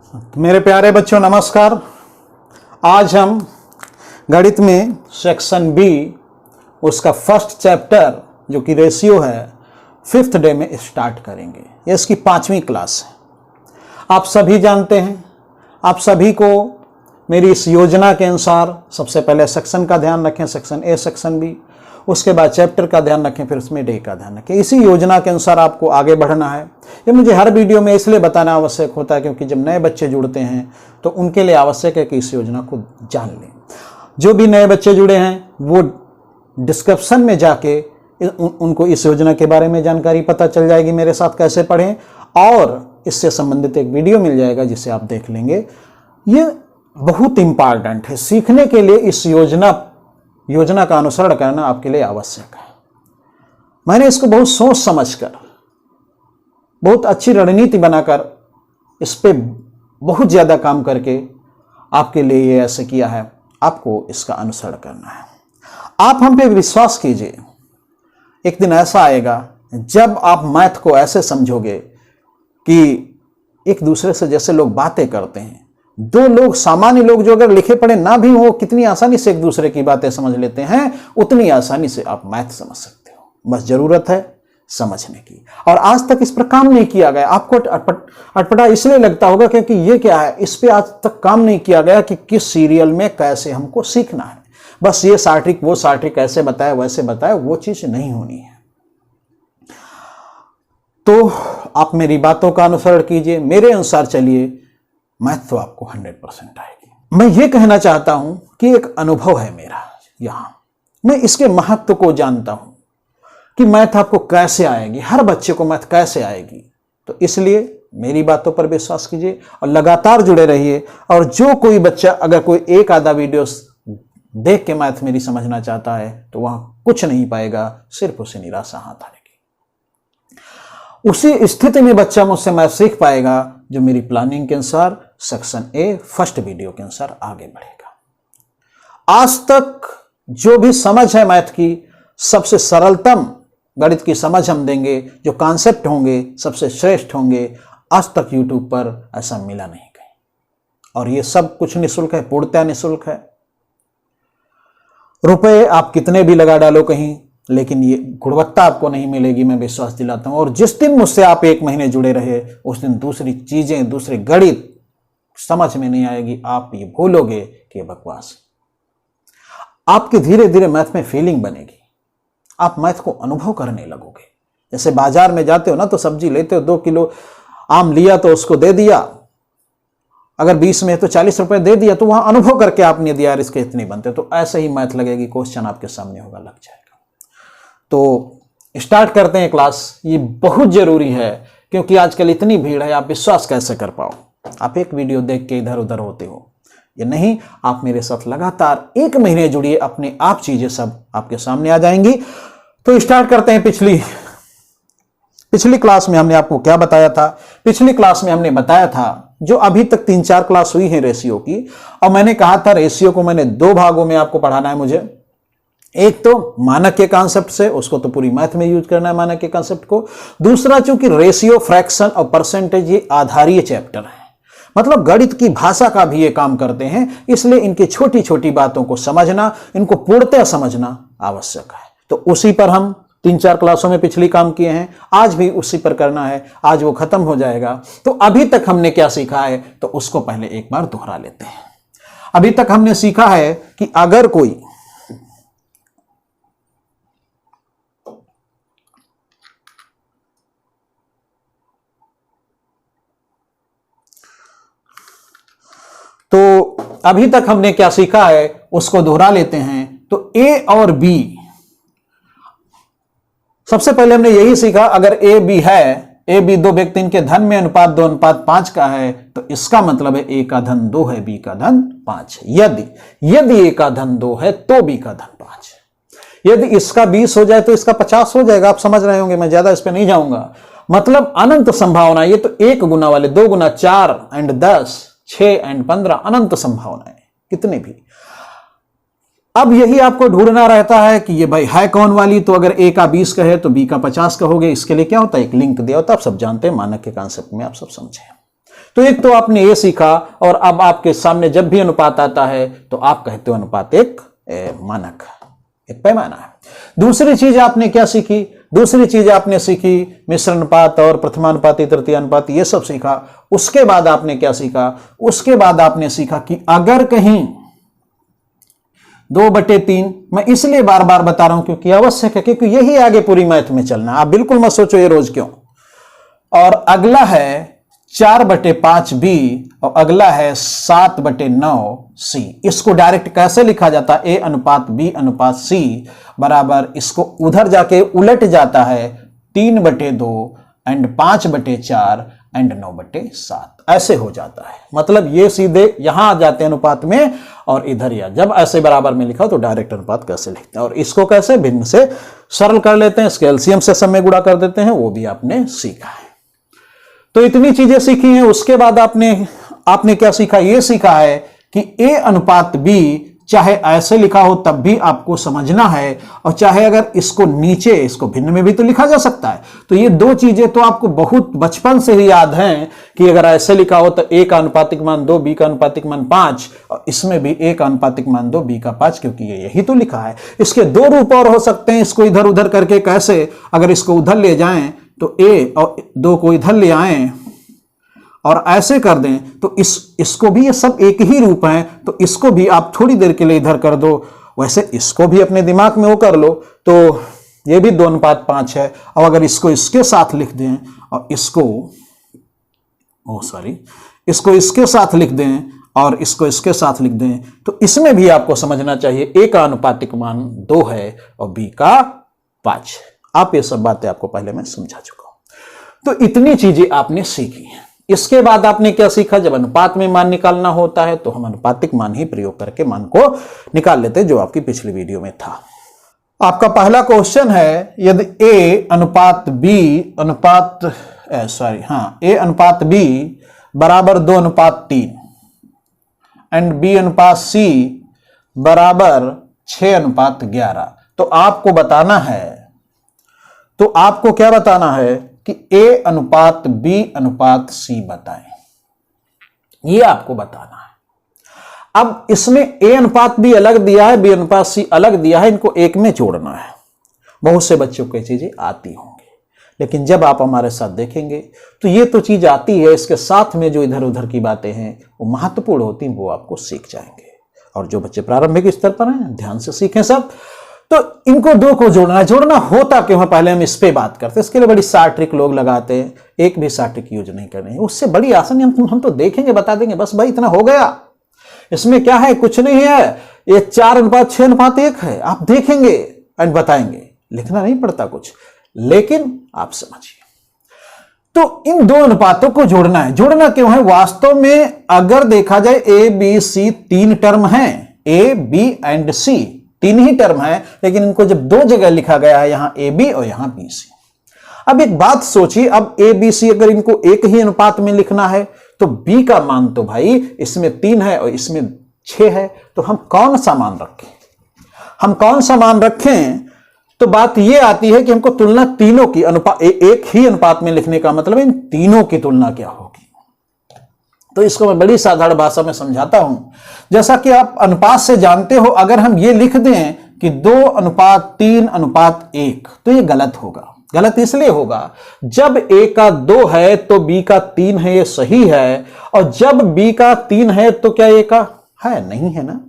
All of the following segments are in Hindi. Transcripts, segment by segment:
मेरे प्यारे बच्चों नमस्कार। आज हम गणित में सेक्शन बी उसका फर्स्ट चैप्टर जो कि रेशियो है 5th डे में स्टार्ट करेंगे। ये इसकी 5वीं क्लास है। आप सभी जानते हैं, आप सभी को मेरी इस योजना के अनुसार सबसे पहले सेक्शन का ध्यान रखें, सेक्शन ए सेक्शन बी, उसके बाद चैप्टर का ध्यान रखें, फिर उसमें डे का ध्यान रखें। इसी योजना के अनुसार आपको आगे बढ़ना है। ये मुझे हर वीडियो में इसलिए बताना आवश्यक होता है क्योंकि जब नए बच्चे जुड़ते हैं तो उनके लिए आवश्यक है कि इस योजना को जान लें। जो भी नए बच्चे जुड़े हैं वो डिस्क्रिप्शन में जाके उनको इस योजना के बारे में जानकारी पता चल जाएगी, मेरे साथ कैसे पढ़ें, और इससे संबंधित एक वीडियो मिल जाएगा जिसे आप देख लेंगे। ये बहुत इंपॉर्टेंट है, सीखने के लिए इस योजना का अनुसरण करना आपके लिए आवश्यक है। मैंने इसको बहुत सोच समझकर, बहुत अच्छी रणनीति बनाकर, इस पे बहुत ज़्यादा काम करके आपके लिए ये ऐसे किया है। आपको इसका अनुसरण करना है। आप हम पे विश्वास कीजिए, एक दिन ऐसा आएगा जब आप मैथ को ऐसे समझोगे कि एक दूसरे से जैसे लोग बातें करते हैं, दो लोग, सामान्य लोग जो अगर लिखे पढ़े ना भी हो, कितनी आसानी से एक दूसरे की बातें समझ लेते हैं, उतनी आसानी से आप मैथ समझ सकते हो। बस जरूरत है समझने की। और आज तक इस पर काम नहीं किया गया। आपको अटपटा इसलिए लगता होगा क्योंकि ये क्या है, इस पे आज तक काम नहीं किया गया कि किस सीरियल में कैसे हमको सीखना है। बस ये सार्ट्रिक वो सार्ट्रिक ऐसे बताए वैसे बताए, वो चीज नहीं होनी है। तो आप मेरी बातों का अनुसरण कीजिए, मेरे अनुसार चलिए, मैथ तो आपको 100% आएगी। मैं ये कहना चाहता हूं कि एक अनुभव है मेरा यहां, मैं इसके महत्व को जानता हूं कि मैथ आपको कैसे आएगी, हर बच्चे को मैथ कैसे आएगी। तो इसलिए मेरी बातों पर विश्वास कीजिए और लगातार जुड़े रहिए। और जो कोई बच्चा अगर कोई एक आधा वीडियो देख के मैथ मेरी समझना चाहता है तो वह कुछ नहीं पाएगा, सिर्फ उसे निराशा हाथ आएगी। उसी स्थिति में बच्चा मुझसे मैथ सीख पाएगा जो मेरी प्लानिंग के अनुसार सेक्शन ए फर्स्ट वीडियो के अनुसार आगे बढ़ेगा। आज तक जो भी समझ है मैथ की, सबसे सरलतम गणित की समझ हम देंगे, जो कॉन्सेप्ट होंगे सबसे श्रेष्ठ होंगे। आज तक यूट्यूब पर ऐसा मिला नहीं कहीं। और ये सब कुछ निःशुल्क है, पूर्णतः निःशुल्क है। रुपए आप कितने भी लगा डालो कहीं, लेकिन ये गुणवत्ता आपको नहीं मिलेगी, मैं विश्वास दिलाता हूं। और जिस दिन मुझसे आप 1 महीने जुड़े रहे, उस दिन दूसरी चीजें, दूसरे गणित समझ में नहीं आएगी। आप ये भूलोगे कि ये बकवास। आपके धीरे धीरे मैथ में फीलिंग बनेगी, आप मैथ को अनुभव करने लगोगे। जैसे बाजार में जाते हो ना, तो सब्जी लेते हो, 2 किलो आम लिया तो उसको दे दिया, अगर 20 में तो 40 रुपए दे दिया, तो वहां अनुभव करके आपने दिया यार इसके इतने बनते। तो ऐसे ही मैथ लगेगी, क्वेश्चन आपके सामने होगा, लग जाएगा। तो स्टार्ट करते हैं क्लास। ये बहुत जरूरी है क्योंकि आजकल इतनी भीड़ है, आप विश्वास कैसे कर पाओ। आप एक वीडियो देख के इधर उधर होते हो, ये नहीं, आप मेरे साथ लगातार 1 महीने जुड़िए, अपने आप चीजें सब आपके सामने आ जाएंगी। तो स्टार्ट करते हैं। पिछली क्लास में हमने आपको क्या बताया था? पिछली क्लास में हमने बताया था, जो अभी तक 3-4 क्लास हुई है रेशियो की, और मैंने कहा था रेशियो को मैंने 2 भागों में आपको पढ़ाना है मुझे। एक तो मानक के कॉन्सेप्ट से, उसको तो पूरी मैथ में यूज करना है मानक के कॉन्सेप्ट को। दूसरा, चूंकि रेशियो, फ्रैक्शन और परसेंटेज ये आधारीय चैप्टर है, मतलब गणित की भाषा का भी ये काम करते हैं, इसलिए इनकी छोटी छोटी बातों को समझना, इनको पूर्णतः समझना आवश्यक है। तो उसी पर हम 3-4 क्लासों में पिछली काम किए हैं, आज भी उसी पर करना है। आज वो खत्म हो जाएगा। तो अभी तक हमने क्या सीखा है, तो उसको पहले एक बार दोहरा लेते हैं। अभी तक हमने सीखा है कि अगर कोई तो अभी तक हमने क्या सीखा है उसको दोहरा लेते हैं। तो ए और बी, सबसे पहले हमने यही सीखा, अगर ए बी है, ए बी 2 व्यक्ति, इनके धन में अनुपात 2:5 का है, तो इसका मतलब है ए का धन 2 है, बी का धन 5 है। यदि ए का धन 2 है तो बी का धन 5 है। यदि इसका 20 हो जाए तो इसका 50 हो जाएगा। आप समझ रहे होंगे, मैं ज्यादा इस पे नहीं जाऊंगा। मतलब अनंत संभावना। ये तो 1 गुना वाले, 2 गुना 4 एंड 10, 6 एंड 15, अनंत संभावनाएं कितने भी। अब यही आपको ढूंढना रहता है कि ये भाई है कौन वाली। तो अगर ए का 20 का है तो बी का 50 का हो गया। इसके लिए क्या होता है, एक लिंक दिया होता है। आप सब जानते हैं, मानक के कॉन्सेप्ट में आप सब समझे। तो एक तो आपने ये सीखा, और अब आपके सामने जब भी अनुपात आता है तो आप कहते हो अनुपात एक मानक, एक पैमाना है। दूसरी चीज आपने क्या सीखी? दूसरी चीज आपने सीखी मिश्र अनुपात और प्रथमानुपाती तृतीयानुपात, ये सब सीखा। उसके बाद आपने क्या सीखा? उसके बाद आपने सीखा कि अगर कहीं 2/3, मैं इसलिए बार बार बता रहा हूं क्योंकि आवश्यक है, क्योंकि यही आगे पूरी मैथ में चलना। आप बिल्कुल मत सोचो ये रोज क्यों। और अगला है 4/5 बी, और अगला है 7/9 सी। इसको डायरेक्ट कैसे लिखा जाता है? A अनुपात B अनुपात C बराबर, इसको उधर जाके उलट जाता है 3/2 एंड 5/4 एंड 9/7, ऐसे हो जाता है। मतलब ये सीधे यहां आ जाते हैं अनुपात में, और इधर या जब ऐसे बराबर में लिखा तो डायरेक्ट अनुपात कैसे लिखते हैं, और इसको कैसे भिन्न से सरल कर लेते हैं, इसके एलसीएम से सब में गुणा कर देते हैं, वो भी आपने सीखा है। तो इतनी चीजें सीखी हैं। उसके बाद आपने क्या सीखा? ये सीखा है कि A अनुपात B चाहे ऐसे लिखा हो तब भी आपको समझना है, और चाहे अगर इसको नीचे, इसको भिन्न में भी तो लिखा जा सकता है। तो ये दो चीजें तो आपको बहुत बचपन से ही याद हैं कि अगर ऐसे लिखा हो तो A का अनुपातिक मान 2, B का अनुपातिक मान 5, और इसमें भी A का अनुपातिक मान 2, B का 5, क्योंकि ये यही तो लिखा है। इसके दो रूप और हो सकते हैं, इसको इधर उधर करके। कैसे? अगर इसको उधर ले जाएं तो A और 2 को इधर ले आएं और ऐसे कर दें तो इसको भी, ये सब एक ही रूप हैं, तो इसको भी आप थोड़ी देर के लिए इधर कर दो। वैसे इसको भी अपने दिमाग में वो कर लो, तो ये भी 2:5 है। और अगर इसको इसके साथ लिख दें और इसको इसको इसके साथ लिख दें और इसको इसके साथ लिख दें, तो इसमें भी आपको समझना चाहिए A का अनुपातिक मान 2 है और B का 5। आप ये सब बातें आपको पहले मैं समझा चुका हूं। तो इतनी चीजें आपने सीखी हैं। इसके बाद आपने क्या सीखा? जब अनुपात में मान निकालना होता है तो हम अनुपातिक मान ही प्रयोग करके मान को निकाल लेते हैं, जो आपकी पिछली वीडियो में था। आपका पहला क्वेश्चन है, यदि A अनुपात B बराबर 2:3 एंड B अनुपात C बराबर 6:11, तो आपको बताना है, तो आपको क्या बताना है कि A अनुपात B अनुपात C बताएं। ये आपको बताना है। अब इसमें A अनुपात B अलग दिया है, B अनुपात C अलग दिया है, इनको एक में जोड़ना है। बहुत से बच्चों को ये चीजें आती होंगी, लेकिन जब आप हमारे साथ देखेंगे तो ये तो चीज आती है, इसके साथ में जो इधर उधर की बातें हैं वो महत्वपूर्ण होती हैं, वो आपको सीख जाएंगे। और जो बच्चे प्रारंभिक स्तर पर हैं ध्यान से सीखें सब। तो इनको दो को जोड़ना होता क्यों है, पहले हम इस पे बात करते हैं। इसके लिए बड़ी सार ट्रिक लोग लगाते हैं, एक भी सार ट्रिक यूज नहीं करनी है, उससे बड़ी आसानी हम तो देखेंगे, बता देंगे, बस भाई इतना हो गया। इसमें क्या है? कुछ नहीं है, ये 4:6:1 है। आप देखेंगे एंड बताएंगे, लिखना नहीं पड़ता कुछ, लेकिन आप समझिए। तो इन दो अनुपातों को जोड़ना है। जोड़ना क्यों है? वास्तव में अगर देखा जाए A B C 3 टर्म हैं, A B and C 3 he term है, लेकिन इनको जब दो जगह लिखा गया है, यहां A B और यहां B C। अब एक बात सोचिए, अब A B C अगर इनको एक ही अनुपात में लिखना है तो B का मान तो भाई इसमें 3 है और इसमें 6 है, तो हम कौन सा मान रखें? हम कौन सा मान रखें? तो बात यह आती है कि हमको तुलना तीनों की एक ही अनुपात में लिखने का मतलब इन तीनों की तुलना क्या होगी। तो इसको मैं बड़ी साधारण भाषा में समझाता हूं। जैसा कि आप अनुपात से जानते हो, अगर हम ये लिख दें कि 2:3:1, तो ये गलत होगा। गलत इसलिए होगा, जब A का 2 है तो B का 3 है, ये सही है। और जब B का 3 है तो क्या A का है? नहीं है ना।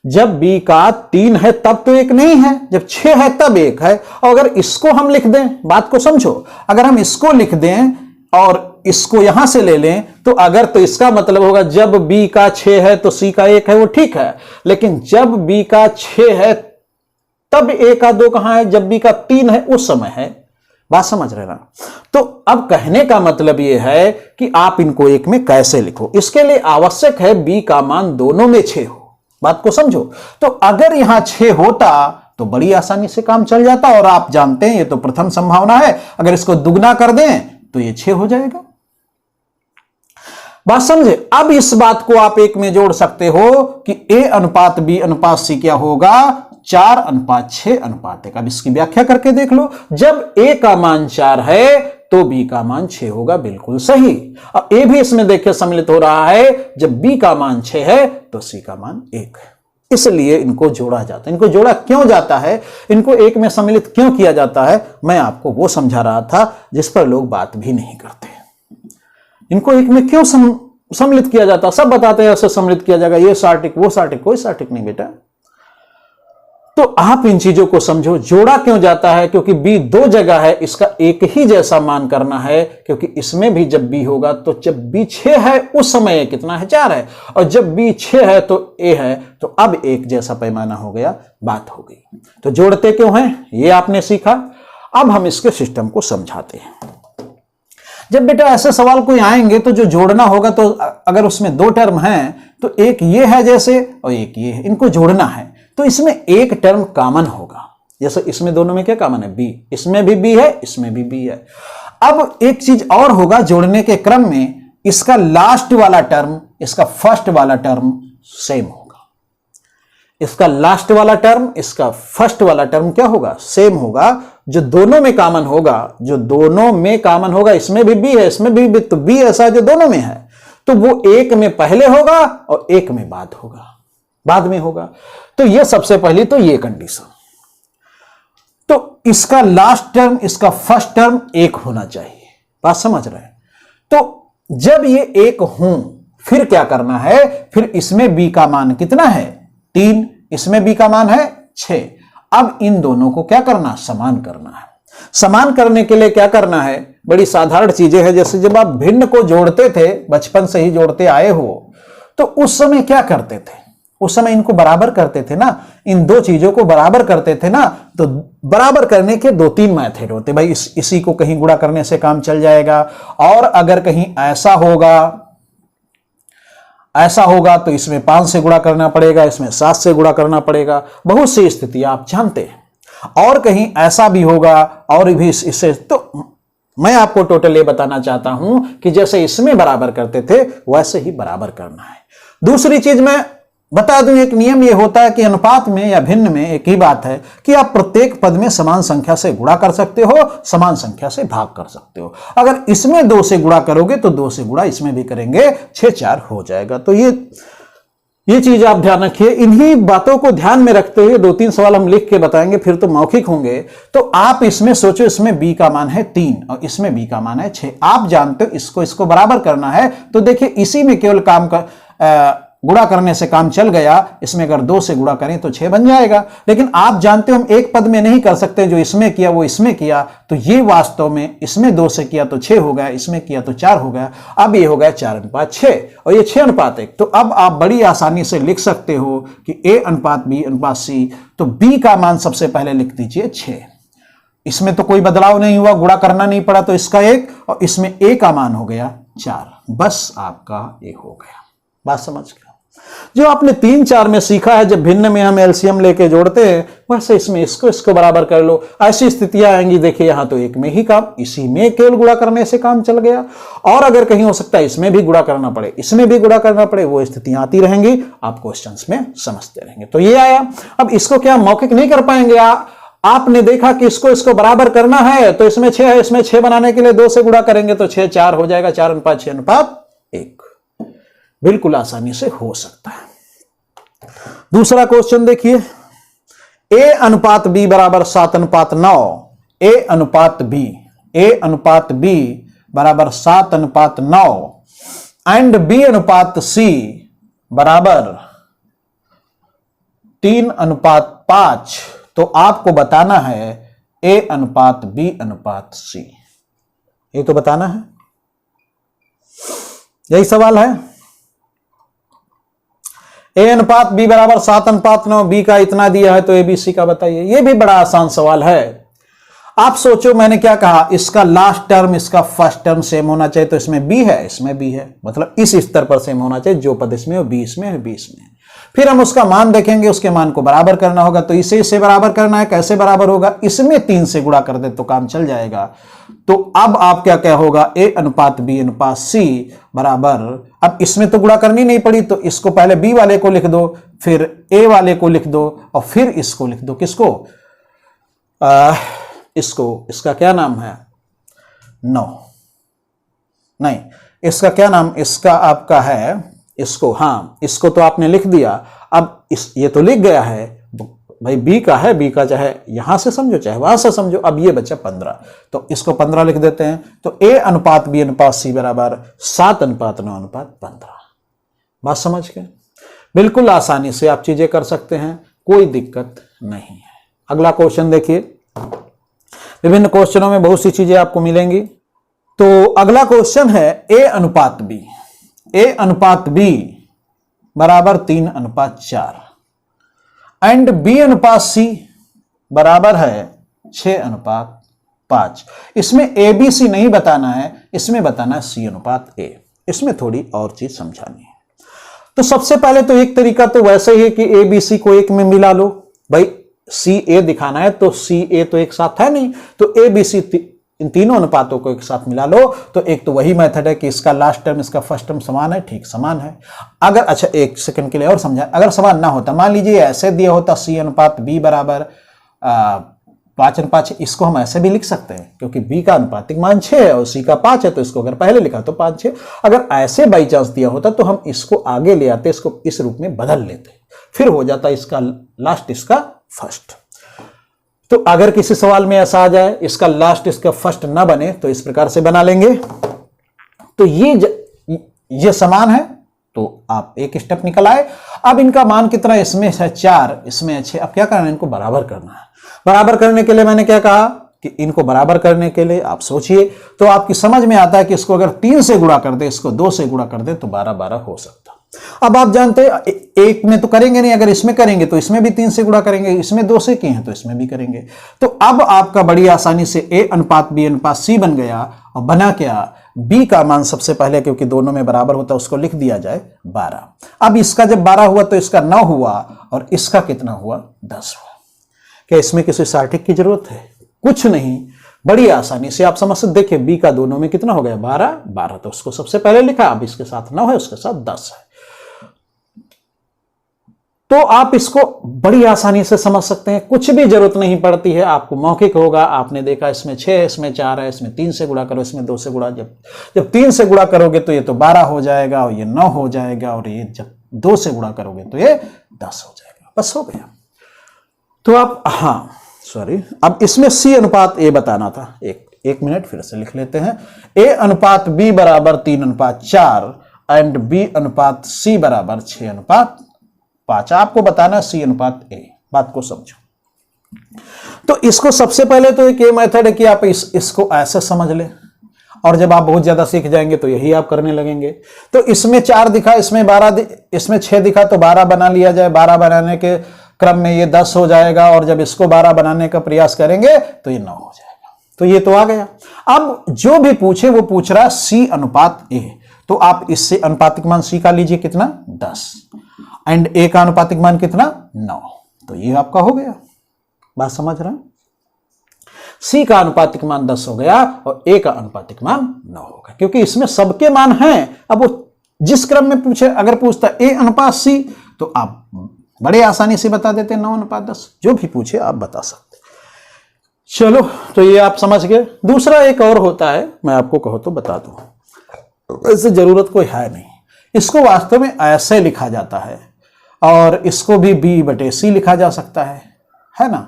जब B का 3 है तब तो 1 नहीं है, जब 6 है तब 1 है। और अगर इसको हम लिख दें, बात को समझो, अगर हम इसको लिख दें और इसको यहां से ले लें, तो अगर तो इसका मतलब होगा जब B का 6 है तो C का 1 है, वो ठीक है। लेकिन जब B का 6 है तब A का 2 कहां है? जब B का 3 है उस समय है। बात समझ रहे ना? तो अब कहने का मतलब यह है कि आप इनको एक में कैसे लिखो। इसके लिए आवश्यक है B का मान दोनों में 6 हो। बात को समझो। तो अगर यहां 6 होता तो बड़ी आसानी से काम चल जाता, और आप जानते हैं ये तो प्रथम संभावना है, अगर इसको दुगना कर दें तो ये 6 हो जाएगा। बात समझे? अब इस बात को आप एक में जोड़ सकते हो कि A अनुपात B अनुपात C क्या होगा? 4:6:1। अब इसकी व्याख्या करके देख लो। जब A का मान 4 है तो बी का मान 6 होगा, बिल्कुल सही। अब ए भी इसमें देखिए सम्मिलित हो रहा है, जब बी का मान 6 है तो सी का मान 1 है, इसलिए इनको जोड़ा जाता है। इनको जोड़ा क्यों जाता है, इनको एक में सम्मिलित क्यों किया जाता है, मैं आपको वो समझा रहा था जिस पर लोग बात भी नहीं करते। इनको एक में क्यों सम्मिलित किया जाता, सब बताते हैं ऐसे सम्मिलित किया जाएगा, ये सार्टिक वो सार्टिक, कोई सार्टिक नहीं बेटा। तो आप इन चीजों को समझो, जोड़ा क्यों जाता है, क्योंकि बी दो जगह है, इसका एक ही जैसा मान करना है, क्योंकि इसमें भी जब बी होगा तो जब बी 6 है उस समय ए कितना है, 4 है, और जब बी 6 है तो ए है, तो अब एक जैसा पैमाना हो गया, बात हो गई। तो जोड़ते क्यों हैं ये आपने सीखा। अब हम इसके सिस्टम को समझाते हैं। जब बेटा ऐसे सवाल कोई आएंगे तो जो जोड़ना होगा, तो अगर उसमें दो टर्म हैं तो एक ये है जैसे और एक ये है, इनको जोड़ना है तो इसमें एक टर्म कॉमन होगा। जैसे इसमें दोनों में क्या कॉमन है, बी, इसमें भी बी है, इसमें भी बी है। अब एक चीज और होगा, जोड़ने के क्रम में इसका लास्ट वाला टर्म इसका फर्स्ट वाला टर्म सेम होगा। इसका लास्ट वाला टर्म इसका फर्स्ट वाला टर्म क्या होगा, सेम होगा। जो दोनों में कॉमन होगा, जो दोनों में कॉमन होगा, इसमें भी बी है, इसमें भी बी, तो बी ऐसा जो दोनों में है तो वो एक में पहले होगा और एक में बाद होगा, बाद में होगा। तो ये सबसे पहली तो ये कंडीशन, तो इसका लास्ट टर्म इसका फर्स्ट टर्म एक होना चाहिए, बात समझ रहे हैं। तो जब ये एक हों फिर क्या करना है, फिर इसमें बी का मान कितना है, 3, इसमें बी का मान है 6। अब इन दोनों को क्या करना, समान करना है। समान करने के लिए क्या करना है, बड़ी साधारण चीजें हैं। जैसे जब आप भिन्न को जोड़ते थे, बचपन से ही जोड़ते आए हो, तो उस समय क्या करते थे, उस समय इनको बराबर करते थे ना, इन दो चीजों को बराबर करते थे ना। तो बराबर करने के 2-3 मेथड होते भाई। इसी को कहीं गुणा करने से काम चल जाएगा, और अगर कहीं ऐसा होगा तो इसमें 5 से गुणा करना पड़ेगा, इसमें 7 से गुणा करना पड़ेगा, बहुत सी स्थिति आप जानते हैं। और कहीं ऐसा भी होगा और भी इससे, तो मैं आपको टोटल ये बताना चाहता हूं कि जैसे इसमें बराबर करते थे वैसे ही बराबर करना है। दूसरी चीज मैं बता दूं, एक नियम ये होता है कि अनुपात में या भिन्न में एक ही बात है कि आप प्रत्येक पद में समान संख्या से गुणा कर सकते हो, समान संख्या से भाग कर सकते हो। अगर इसमें 2 से गुणा करोगे तो 2 से गुणा इसमें भी करेंगे, 6-4 हो जाएगा। तो ये चीज आप ध्यान रखिए। इन्हीं बातों को ध्यान में रखते हुए 2-3 सवाल हम लिख के बताएंगे, फिर तो मौखिक होंगे। तो आप इसमें सोचो, इसमें बी का मान है 3 और इसमें बी का मान है 6। आप जानते हो इसको बराबर करना है, तो देखिए इसी में केवल गुणा करने से काम चल गया। इसमें अगर 2 से गुणा करें तो 6 बन जाएगा। लेकिन आप जानते हो हम एक पद में नहीं कर सकते, जो इसमें किया वो इसमें किया, तो ये वास्तव में इसमें 2 से किया तो 6 हो गया, इसमें किया तो 4 हो गया। अब ये हो गया 4:6 और ये 6:1। तो अब आप बड़ी आसानी से लिख सकते हो कि A:B:C। तो B का मान सबसे पहले लिख दीजिए 6। इसमें तो कोई बदलाव नहीं हुआ, गुणा करना नहीं पड़ा, तो इसका 1 और इसमें A का मान हो गया 4। बस आपका ये हो गया, बात समझ गया। जो आपने 3-4 में सीखा है, जब भिन्न में हम एलसीएम लेके जोड़ते हैं, वैसे इसमें इसको बराबर कर लो। ऐसी स्थितियां आएंगी, देखिए यहां तो एक में ही काम, इसी में केवल गुणा करने से काम चल गया। और अगर कहीं हो सकता है इसमें भी गुणा करना पड़े, इसमें भी गुणा करना पड़े, वो स्थितियां आती रहेंगी, आप क्वेश्चंस में समझते रहेंगे। तो ये आया। अब इसको क्या मौखिक नहीं कर पाएंगे, आपने देखा कि इसको बराबर करना है, तो इसमें 6 है, इसमें 6 बनाने के लिए 2 से गुणा करेंगे तो 6-4 हो जाएगा, 4:6:1। बिल्कुल आसानी से हो सकता है। दूसरा क्वेश्चन देखिए, A:B बराबर 7:9, A:B बराबर 7:9 एंड B:C बराबर 3:5। तो आपको बताना है A:B:C, ये तो बताना है, यही सवाल है। A:B बराबर 7:9, B का इतना दिया है तो ABC का बताइए। ये भी बड़ा आसान सवाल है। आप सोचो, मैंने क्या कहा, इसका लास्ट टर्म इसका फर्स्ट टर्म सेम होना चाहिए, तो इसमें B है, इसमें B है, मतलब इस स्तर पर सेम होना चाहिए, जो पद इसमें हो B इसमें है, B इसमें है। फिर हम उसका मान देखेंगे, उसके मान को बराबर करना होगा, तो इसे बराबर करना है। कैसे बराबर होगा, इसमें 3 से गुणा कर दे तो काम चल जाएगा। तो अब आप क्या होगा, A:B:C बराबर, अब इसमें तो गुणा करनी नहीं पड़ी, तो इसको पहले B वाले को लिख दो, फिर A वाले को लिख दो और फिर इसको लिख दो। किसको, इसका क्या नाम है, 9, नहीं इसका क्या नाम, इसका आपका है, इसको, हाँ इसको तो आपने लिख दिया। अब ये तो लिख गया है भाई, बी का है, बी का चाहे यहां से समझो चाहे वहां से समझो। अब ये बचा 15, तो इसको 15 लिख देते हैं। तो ए अनुपात बी अनुपात सी बराबर 7:9:15। बात समझ गए? बिल्कुल आसानी से आप चीजें कर सकते हैं, कोई दिक्कत नहीं है। अगला क्वेश्चन देखिए, विभिन्न क्वेश्चनों में बहुत सी चीजें आपको मिलेंगी। तो अगला क्वेश्चन है ए अनुपात बी, ए अनुपात बी बराबर 3:4 एंड बी अनुपात सी बराबर है 6:5। इसमें ए बी सी नहीं बताना है, इसमें बताना है सी अनुपात ए। इसमें थोड़ी और चीज समझानी है। तो सबसे पहले तो एक तरीका तो वैसे ही है कि ए बी सी को एक में मिला लो। भाई सी ए दिखाना है तो सी ए तो एक साथ है नहीं, तो ए बी सी इन तीनों अनुपातों को एक साथ मिला लो। तो एक तो वही मेथड है कि इसका लास्ट टर्म इसका फर्स्ट टर्म समान है, ठीक समान है। अगर अच्छा एक सेकंड के लिए और समझा, अगर समान ना होता, मान लीजिए ऐसे दिया होता सी अनुपात बी बराबर 5:5, इसको हम ऐसे भी लिख सकते हैं क्योंकि बी का अनुपातिक मान 6 है और सी का 5 है, तो इसको अगर पहले लिखा तो 5/6। अगर ऐसे बाई चांस दिया होता तो हम इसको आगे ले आते, इसको इस रूप में बदल लेते, फिर हो जाता इसका लास्ट इसका फर्स्ट। तो अगर किसी सवाल में ऐसा आ जाए इसका लास्ट इसका फर्स्ट ना बने तो इस प्रकार से बना लेंगे। तो ये समान है तो आप एक स्टेप निकल आए। अब इनका मान कितना, इसमें है 4, इसमें है 6। अब क्या करना है, इनको बराबर करना है। बराबर करने के लिए मैंने क्या कहा कि इनको बराबर करने के लिए आप सोचिए, तो आपकी समझ में आता है कि इसको अगर 3 से गुणा कर दे, इसको 2 से गुणा कर दे तो 12/12 हो सकता। अब आप जानते हैं एक में तो करेंगे नहीं, अगर इसमें करेंगे तो इसमें भी 3 से गुणा करेंगे, इसमें 2 से किए हैं तो इसमें भी करेंगे। तो अब आपका बड़ी आसानी से ए अनुपात बी अनुपात सी बन गया। और बना क्या, बी का मान सबसे पहले क्योंकि दोनों में बराबर होता है उसको लिख दिया जाए 12। अब इसका जब 12 हुआ तो इसका 9 हुआ और इसका कितना हुआ, 10 हुआ। क्या इसमें किसी सार्थिक की जरूरत है? कुछ नहीं, बड़ी आसानी से आप समझ सकते। देखिए बी का दोनों में कितना हो गया, 12, तो उसको सबसे पहले लिखा। अब इसके साथ 9 है, उसके साथ 10 है। तो आप इसको बड़ी आसानी से समझ सकते हैं, कुछ भी जरूरत नहीं पड़ती है, आपको मौखिक होगा। आपने देखा इसमें 6 है, इसमें 4 है, इसमें 3 से गुणा करो, इसमें 2 से गुणा। जब 3 से गुणा करोगे तो ये तो 12 हो जाएगा और ये 9 हो जाएगा, और ये जब 2 से गुणा करोगे तो ये 10 हो जाएगा। बस हो गया। तो आप अब इसमें सी अनुपात ए बताना था। एक मिनट फिर से लिख लेते हैं। ए अनुपात बी बराबर 3:4 एंड बी अनुपात सी बराबर 6:5। आपको बताना सी अनुपात ए। बात को समझो। तो इसको सबसे पहले तो एक ये मेथड है कि आप इसको ऐसे समझ ले, और जब आप बहुत ज्यादा सीख जाएंगे तो यही आप करने लगेंगे। तो इसमें 4 दिखा, इसमें 12, इसमें 6 दिखा, तो 12 बना लिया जाए। 12 बनाने के क्रम में ये 10 हो जाएगा, और जब इसको 12 बनाने का प्रयास करेंगे तो ये 9 हो जाएगा। तो ये तो आ गया। अब जो भी पूछे वो पूछ रहा है सी अनुपात ए, तो आप इससे अनुपातिक मान सी का लीजिए कितना, 10, एंड ए का अनुपातिक मान कितना, 9। तो ये आपका हो गया। बात समझ रहे हैं? सी का अनुपातिक मान 10 हो गया और ए का अनुपातिक मान 9 होगा, क्योंकि इसमें सबके मान हैं। अब वो जिस क्रम में पूछे, अगर पूछता ए अनुपात सी तो आप बड़े आसानी से बता देते 9:10। जो भी पूछे आप बता सकते। चलो, तो ये आप समझ गए। दूसरा एक और होता है, मैं आपको कहो तो बता दूं, वैसे जरूरत कोई है नहीं। इसको वास्तव में ऐसे लिखा जाता है, और इसको भी B/C लिखा जा सकता है ना।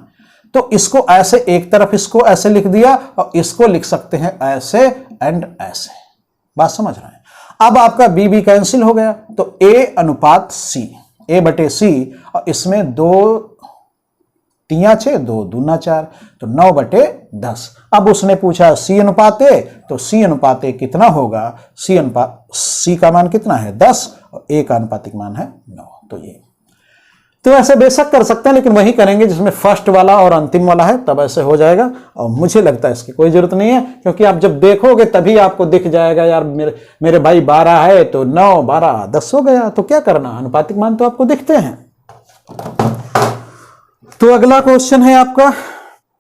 तो इसको ऐसे, एक तरफ इसको ऐसे लिख दिया और इसको लिख सकते हैं ऐसे एंड ऐसे। बात समझ रहे हैं? अब आपका B कैंसिल हो गया, तो A अनुपात C, A/C, और इसमें 2 3 6, 2 2 4, तो 9/10। अब उसने पूछा C अनुपात A, तो C अनुपात A कितना होगा, C का मान कितना है, 10, और A का अनुपातिक मान है 9। तो ये तो ऐसे बेशक कर सकते हैं, लेकिन वही करेंगे जिसमें फर्स्ट वाला और अंतिम वाला है, तब ऐसे हो जाएगा। और मुझे लगता है इसकी कोई जरूरत नहीं है, क्योंकि आप जब देखोगे तभी आपको दिख जाएगा यार मेरे भाई 12 है तो 9, 12, 10 हो गया। तो क्या करना, अनुपातिक मान तो आपको दिखते हैं। तो अगला क्वेश्चन है आपका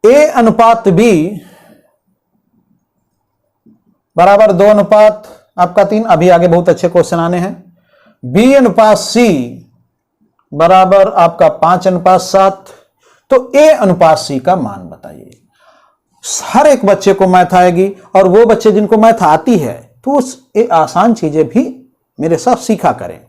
ए अनुपात बी बराबर 2 अनुपात आपका 3। अभी आगे बहुत अच्छे क्वेश्चन आने हैं। बी अनुपात सी बराबर आपका 5:7। तो ए अनुपात सी का मान बताइए। हर एक बच्चे को मैथ आएगी, और वो बच्चे जिनको मैथ आती है तो उस आसान चीजें भी मेरे साथ सीखा करें।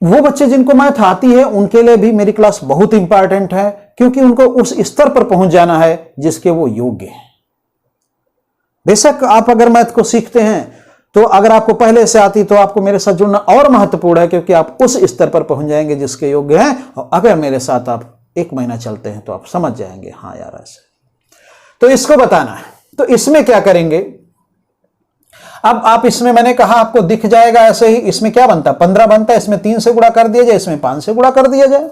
वो बच्चे जिनको मैथ आती है उनके लिए भी मेरी क्लास बहुत इंपॉर्टेंट है, क्योंकि उनको उस स्तर पर पहुंच जाना है जिसके वो योग्य हैं। बेशक आप अगर मैथ को सीखते हैं तो अगर आपको पहले से आती तो आपको मेरे साथ जुड़ना और महत्वपूर्ण है, क्योंकि आप उस स्तर पर पहुंच जाएंगे जिसके योग्य हैं। और अगर मेरे साथ आप 1 महीना चलते हैं तो आप समझ जाएंगे, हाँ यार ऐसे। तो इसको बताना है। तो इसमें क्या करेंगे, अब आप इसमें मैंने कहा आपको दिख जाएगा ऐसे ही। इसमें क्या बनता है, 15 बनता है। इसमें 3 से गुणा कर दिया जाए, इसमें 5 से गुणा कर दिया जाए।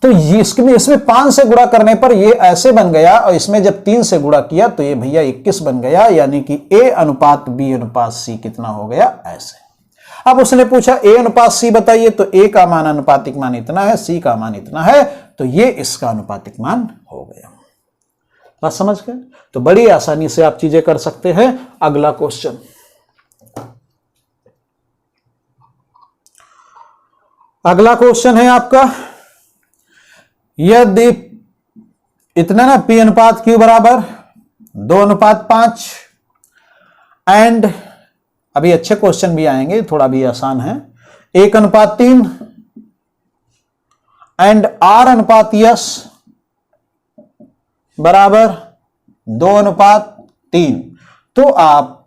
तो इसमें 5 से गुणा करने पर ये ऐसे बन गया, और इसमें जब 3 से गुणा किया तो ये भैया 21 बन गया, यानी कि A अनुपात B अनुपात C कितना हो गया, ऐसे। अब उसने पूछा A अनुपात C बताइए, तो A का मान अनुपातिक मान इतना है, C का मान इतना है, तो ये इसका अनुपातिक मान हो गया। बात समझ गए? तो बड़ी आसानी से आप चीजें कर सकते हैं। अगला क्वेश्चन, अगला क्वेश्चन है आपका, यदि इतना ना P अनुपात Q बराबर 2 अनुपात 5 एंड, अभी अच्छे क्वेश्चन भी आएंगे, थोड़ा भी आसान है, 1 अनुपात 3 एंड R अनुपात S बराबर 2 अनुपात 3, तो आप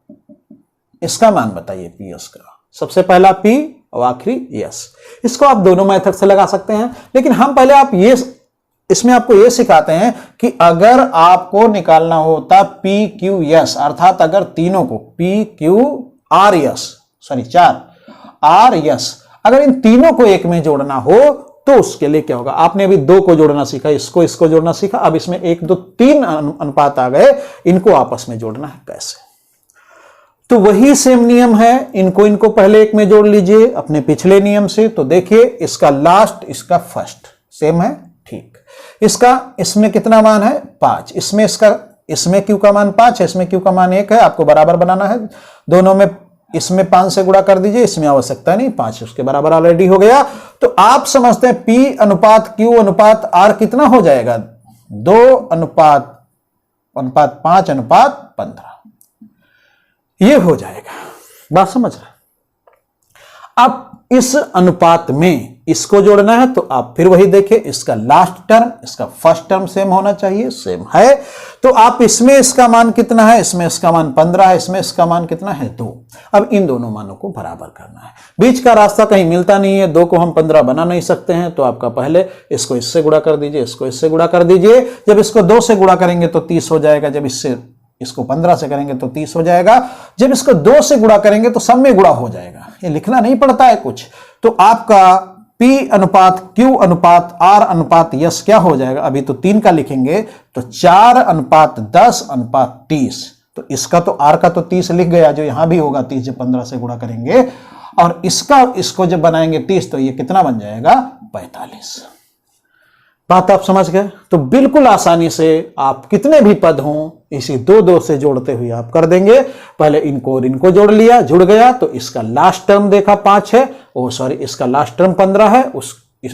इसका मान बताइए P S का। सबसे पहला P और आखिरी S। इसको आप दोनों मेथड से लगा सकते हैं, लेकिन हम पहले आप ये इसमें आपको ये सिखाते हैं कि अगर आपको निकालना होता P Q S, अर्थात अगर तीनों को P Q R S, sorry 4 R S, अगर इन तीनों को एक में जोड़ना हो तो उसके लिए क्या होगा। आपने अभी 2 को जोड़ना सीखा, इसको जोड़ना सीखा, अब इसमें 1 2 3 अनुपात आ गए, इनको आपस में जोड़ना है कैसे। तो वही सेम नियम है, इनको पहले एक में जोड़ लीजिए अपने पिछले नियम से। तो देखिए इसका लास्ट इसका फर्स्ट सेम है, ठीक। इसमें कितना मान है 5, इसमें Q का मान 5 है, इसमें Q का मान 1 है। आपको बराबर बनाना है दोनों में, इसमें 5 से गुणा कर दीजिए, इसमें आवश्यकता नहीं, 5 उसके बराबर ऑलरेडी हो गया। तो आप समझते हैं P अनुपात Q अनुपात R कितना हो जाएगा, 2 अनुपात 5 अनुपात 15, ये हो जाएगा। बात समझ रहे? अब इस अनुपात में इसको जोड़ना है, तो आप फिर वही देखिए, इसका लास्ट टर्म इसका फर्स्ट टर्म सेम होना चाहिए, सेम है। तो आप इसमें इसका मान कितना है, इसमें इसका मान 15 है, इसमें इसका मान कितना है 2। अब इन दोनों मानों को बराबर करना है। बीच का रास्ता कहीं मिलता नहीं है, 2 को हम 15 बना नहीं सकते हैं, तो आपका पहले इसको इससे गुणा कर दीजिए, इसको इससे गुणा कर दीजिए। जब इसको 2 से गुणा करेंगे तो 30 हो जाएगा, जब इसको 15 से करेंगे तो 30 हो जाएगा, जब इसको 2 से गुणा करेंगे तो सब में गुणा हो जाएगा। ये लिखना नहीं पड़ता है कुछ। तो आपका P अनुपात Q अनुपात R अनुपात S क्या हो जाएगा, अभी तो 3 का लिखेंगे, तो 4 अनुपात 10 अनुपात 30। तो इसका तो R का तो 30 लिख गया, जो यहां भी होगा 30 जब 15 से गुणा करेंगे, और इसको जब बनाएंगे 30 तो ये कितना बन जाएगा 45। बात आप समझ गए? तो बिल्कुल आसानी से आप कितने भी पद हों इसी 2 से जोड़ते हुए आप कर देंगे। पहले इनको और इनको जोड़ लिया, जुड़ गया, तो इसका लास्ट टर्म देखा 5 है, इसका लास्ट टर्म 15 है,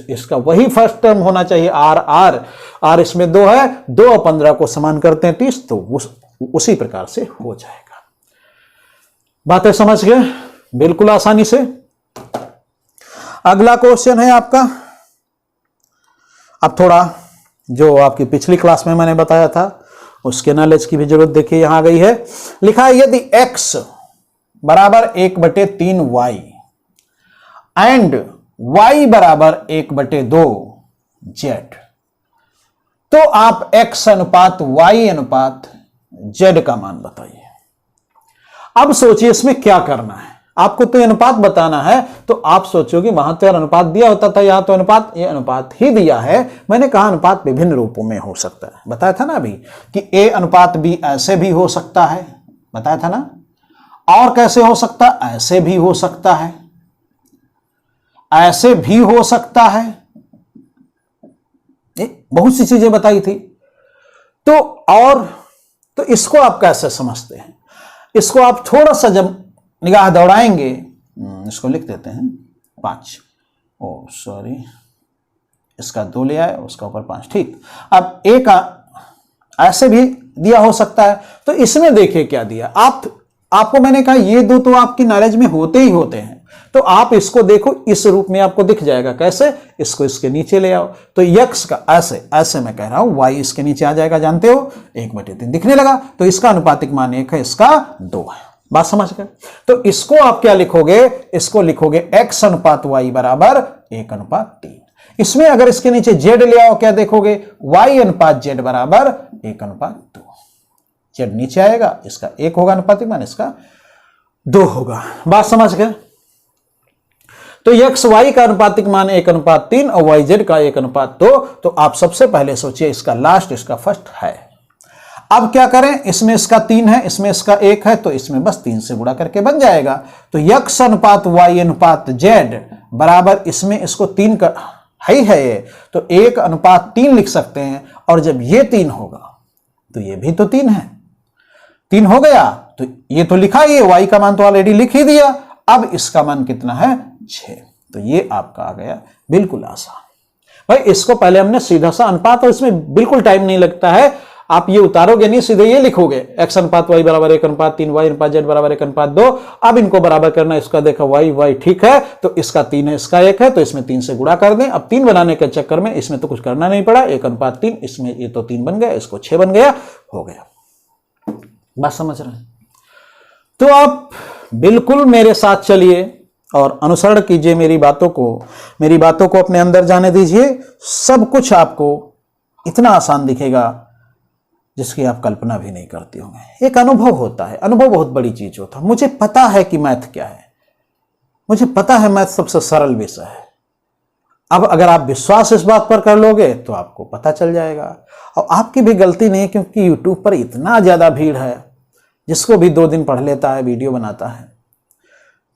इसका वही फर्स्ट टर्म होना चाहिए R इसमें 2 है, 2 और 15 को समान करते हैं 30, तो उसी प्रकार से हो जाएगा। बातें समझ गए? बिल्कुल आसानी से। अगला क्वेश्चन है आपका, अब थोड़ा जो आपकी पिछली क्लास में मैंने बताया था उसके नॉलेज की भी जरूरत देखिए यहां आ गई है। लिखा है यदि x बराबर 1/3y एंड y बराबर 1/2z, तो आप x अनुपात y अनुपात z का मान बताइए। अब सोचिए इसमें क्या करना है। आपको तो अनुपात बताना है, तो आप सोचोगे वहां तो यार अनुपात दिया होता था, यहां तो ये अनुपात ही दिया है। मैंने कहा अनुपात विभिन्न रूपों में हो सकता है, बताया था ना अभी कि A अनुपात B ऐसे भी हो सकता है, बताया था ना। और कैसे हो सकता, ऐसे भी हो सकता है, ऐसे भी हो सकता है, बहुत सी चीजें बताई थी। तो इसको आप कैसे समझते हैं, इसको आप थोड़ा सा जब निगाह दौड़ाएंगे, इसको लिख देते हैं 5, इसका 2 ले आए, उसका ऊपर 5, ठीक। अब A का ऐसे भी दिया हो सकता है। तो इसमें देखिए क्या दिया, आपको मैंने कहा ये दो तो आपकी नॉलेज में होते ही होते हैं, तो आप इसको देखो, इस रूप में आपको दिख जाएगा। कैसे? इसको इसके नीचे ले आओ, तो यक्स का ऐसे मैं कह रहा हूं, वाई इसके नीचे आ जाएगा, जानते हो 1/3 दिखने लगा, तो इसका अनुपातिक मान 1 है, इसका 2 है। बात समझ गए? तो इसको आप क्या लिखोगे, इसको लिखोगे x अनुपात y बराबर 1/3। इसमें अगर इसके नीचे z ले आओ, क्या देखोगे, y अनुपात z बराबर 1/2। z नीचे आएगा, इसका 1 होगा अनुपातिक मान, इसका 2 होगा। बात समझ गए? तो x y का अनुपातिक मान 1/3 और y z का 1/2। तो आप सबसे पहले सोचिए इसका लास्ट, इसका फर्स्ट है। अब क्या करें, इसमें इसका 3 है, इसमें इसका 1 है, तो इसमें बस 3 से गुणा करके बन जाएगा। तो x अनुपात y अनुपात z बराबर, इसमें इसको 3 का है ये, तो 1/3 लिख सकते हैं। और जब ये 3 होगा तो ये भी तो 3 है, 3 हो गया, तो ये तो लिखा ही है, y का मान तो ऑलरेडी लिख ही दिया। अब इसका मान कितना है, 6। तो ये आपका आ गया, बिल्कुल आसान। भाई इसको पहले हमने सीधा सा अनुपात, और इसमें बिल्कुल टाइम नहीं लगता है, आप ये उतारोगे नहीं, सीधे ये लिखोगे x अनुपात y बराबर 1/3, y अनुपात z बराबर 1/2। अब इनको बराबर करना, इसका देखा y ठीक है, तो इसका 3 है, इसका 1 है, तो इसमें 3 से गुणा कर दें। अब 3 बनाने के चक्कर में इसमें तो कुछ करना नहीं पड़ा, 1/3, इसमें ये तो 3 बन गया, इसको 6 बन गया, हो गया। बात समझ रहे हैं? तो आप बिल्कुल मेरे साथ चलिए और अनुसरण कीजिए मेरी बातों को अपने अंदर जाने दीजिए। सब कुछ आपको इतना आसान दिखेगा जिसकी आप कल्पना भी नहीं करते होंगे। एक अनुभव होता है, अनुभव बहुत बड़ी चीज होता है। मुझे पता है कि मैथ क्या है, मुझे पता है मैथ सबसे सरल विषय है। अब अगर आप विश्वास इस बात पर कर लोगे तो आपको पता चल जाएगा। और आपकी भी गलती नहीं, क्योंकि यूट्यूब पर इतना ज्यादा भीड़ है, जिसको भी 2 दिन पढ़ लेता है, वीडियो बनाता है।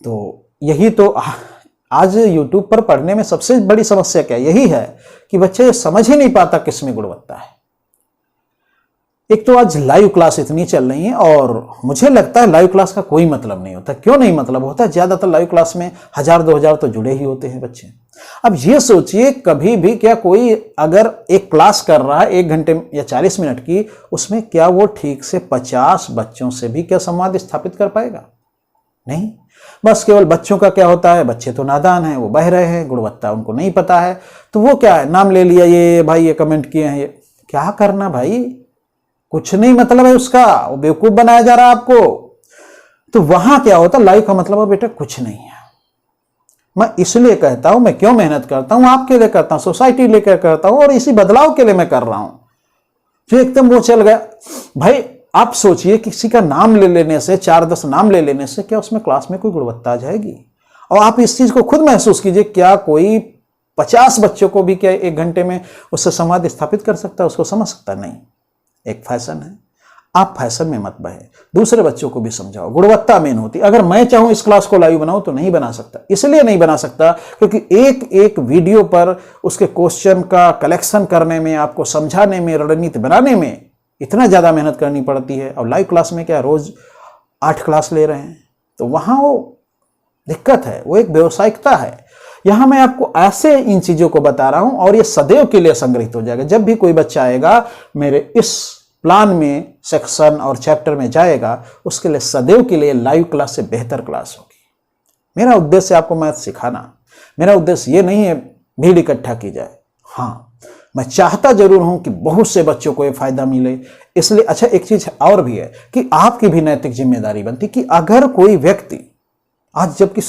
तो यही तो आज यूट्यूब पर पढ़ने में सबसे बड़ी समस्या क्या यही है कि बच्चे समझ ही नहीं पाता किसमें गुणवत्ता है। एक तो आज लाइव क्लास इतनी चल रही है, और मुझे लगता है लाइव क्लास का कोई मतलब नहीं होता। क्यों नहीं मतलब होता? ज्यादातर लाइव क्लास में 1000-2000 तो जुड़े ही होते हैं बच्चे। अब ये सोचिए, कभी भी क्या कोई अगर एक क्लास कर रहा है 1 घंटे या 40 मिनट की, उसमें क्या वो ठीक से 50 बच्चों से भी क्या संवाद स्थापित कर पाएगा? नहीं। बस केवल बच्चों का क्या होता है, बच्चे तो नादान हैं, वो बह रहे हैं, गुणवत्ता उनको नहीं पता है, तो वो क्या है, नाम ले लिया, ये भाई ये कमेंट किए हैं, ये क्या करना भाई, कुछ नहीं मतलब है उसका, वो बेवकूफ बनाया जा रहा है आपको। तो वहां क्या होता, लाइव का मतलब है बेटा कुछ नहीं है। मैं इसलिए कहता हूं, मैं क्यों मेहनत करता हूं, आपके लिए करता हूं, सोसाइटी लेकर करता हूं, और इसी बदलाव के लिए मैं कर रहा हूं। जो एकदम वो चल गया भाई, आप सोचिए किसी का नाम ले लेने से, 4-10 नाम ले लेने से क्या उसमें क्लास में कोई गुणवत्ता आ जाएगी? और आप इस चीज को खुद महसूस कीजिए, क्या कोई 50 बच्चों को भी क्या 1 घंटे में उससे संवाद स्थापित कर सकता है, उसको समझ सकता? नहीं। एक फैशन है, आप फैशन में मत बहे, दूसरे बच्चों को भी समझाओ, गुणवत्ता मेन होती। अगर मैं चाहूं इस क्लास को लाइव बनाऊं तो नहीं बना सकता। इसलिए नहीं बना सकता क्योंकि एक एक वीडियो पर उसके क्वेश्चन का कलेक्शन करने में, आपको समझाने में, रणनीति बनाने में इतना ज्यादा मेहनत करनी पड़ती है। और लाइव क्लास में क्या रोज 8 क्लास ले रहे हैं, तो वहां वो दिक्कत है, वो एक व्यावसायिकता है। यहां मैं आपको ऐसे इन चीजों को बता रहा हूं, और ये सदैव के लिए संग्रहित हो जाएगा। जब भी कोई बच्चा आएगा मेरे इस प्लान में, सेक्शन और चैप्टर में जाएगा, उसके लिए सदैव के लिए लाइव क्लास से बेहतर क्लास होगी। मेरा उद्देश्य आपको मैथ सिखाना, मेरा उद्देश्य ये नहीं है भीड़ इकट्ठा की जाए। हाँ, मैं चाहता जरूर हूं कि बहुत से बच्चों को ये फायदा मिले। इसलिए अच्छा एक चीज और भी है कि आपकी भी नैतिक जिम्मेदारी बनती कि अगर कोई व्यक्ति आज जबकि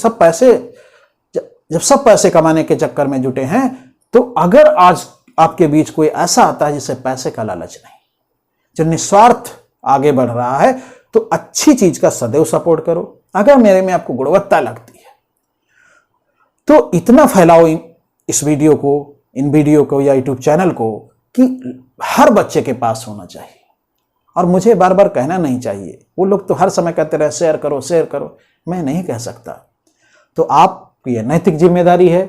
जब सब पैसे कमाने के चक्कर में जुटे हैं, तो अगर आज आपके बीच कोई ऐसा आता है जिसे पैसे का लालच नहीं, जो निस्वार्थ आगे बढ़ रहा है, तो अच्छी चीज का सदैव सपोर्ट करो। अगर मेरे में आपको गुणवत्ता लगती है तो इतना फैलाओ इस वीडियो को, इन वीडियो को या यूट्यूब चैनल को, कि हर बच्चे के पास होना चाहिए। और मुझे बार बार कहना नहीं चाहिए, वो लोग तो हर समय कहते रहे शेयर करो शेयर करो, मैं नहीं कह सकता। तो आपकी नैतिक जिम्मेदारी है,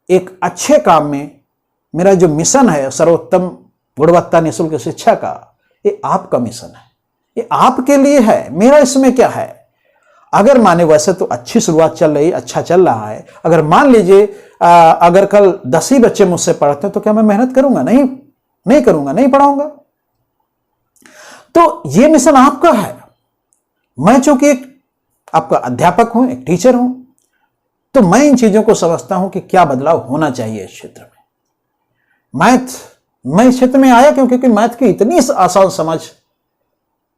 एक अच्छे काम में मेरा जो मिशन है सर्वोत्तम गुणवत्ता निःशुल्क शिक्षा का, ये आपका मिशन है, ये आपके लिए है। मेरा इसमें क्या है? अगर माने वैसे तो अच्छी शुरुआत चल रही, अच्छा चल रहा है। अगर मान लीजिए अगर कल 10 ही बच्चे मुझसे पढ़ते हैं, तो क्या मैं मेहनत करूंगा? नहीं करूंगा, नहीं पढ़ाऊंगा। तो ये मिशन आपका है। मैं चूंकि एक आपका अध्यापक हूं, एक टीचर हूं, तो मैं इन चीजों को समझता हूं कि क्या बदलाव होना चाहिए इस क्षेत्र में। मैं इस क्षेत्र में आया क्योंकि मैथ की इतनी आसान समझ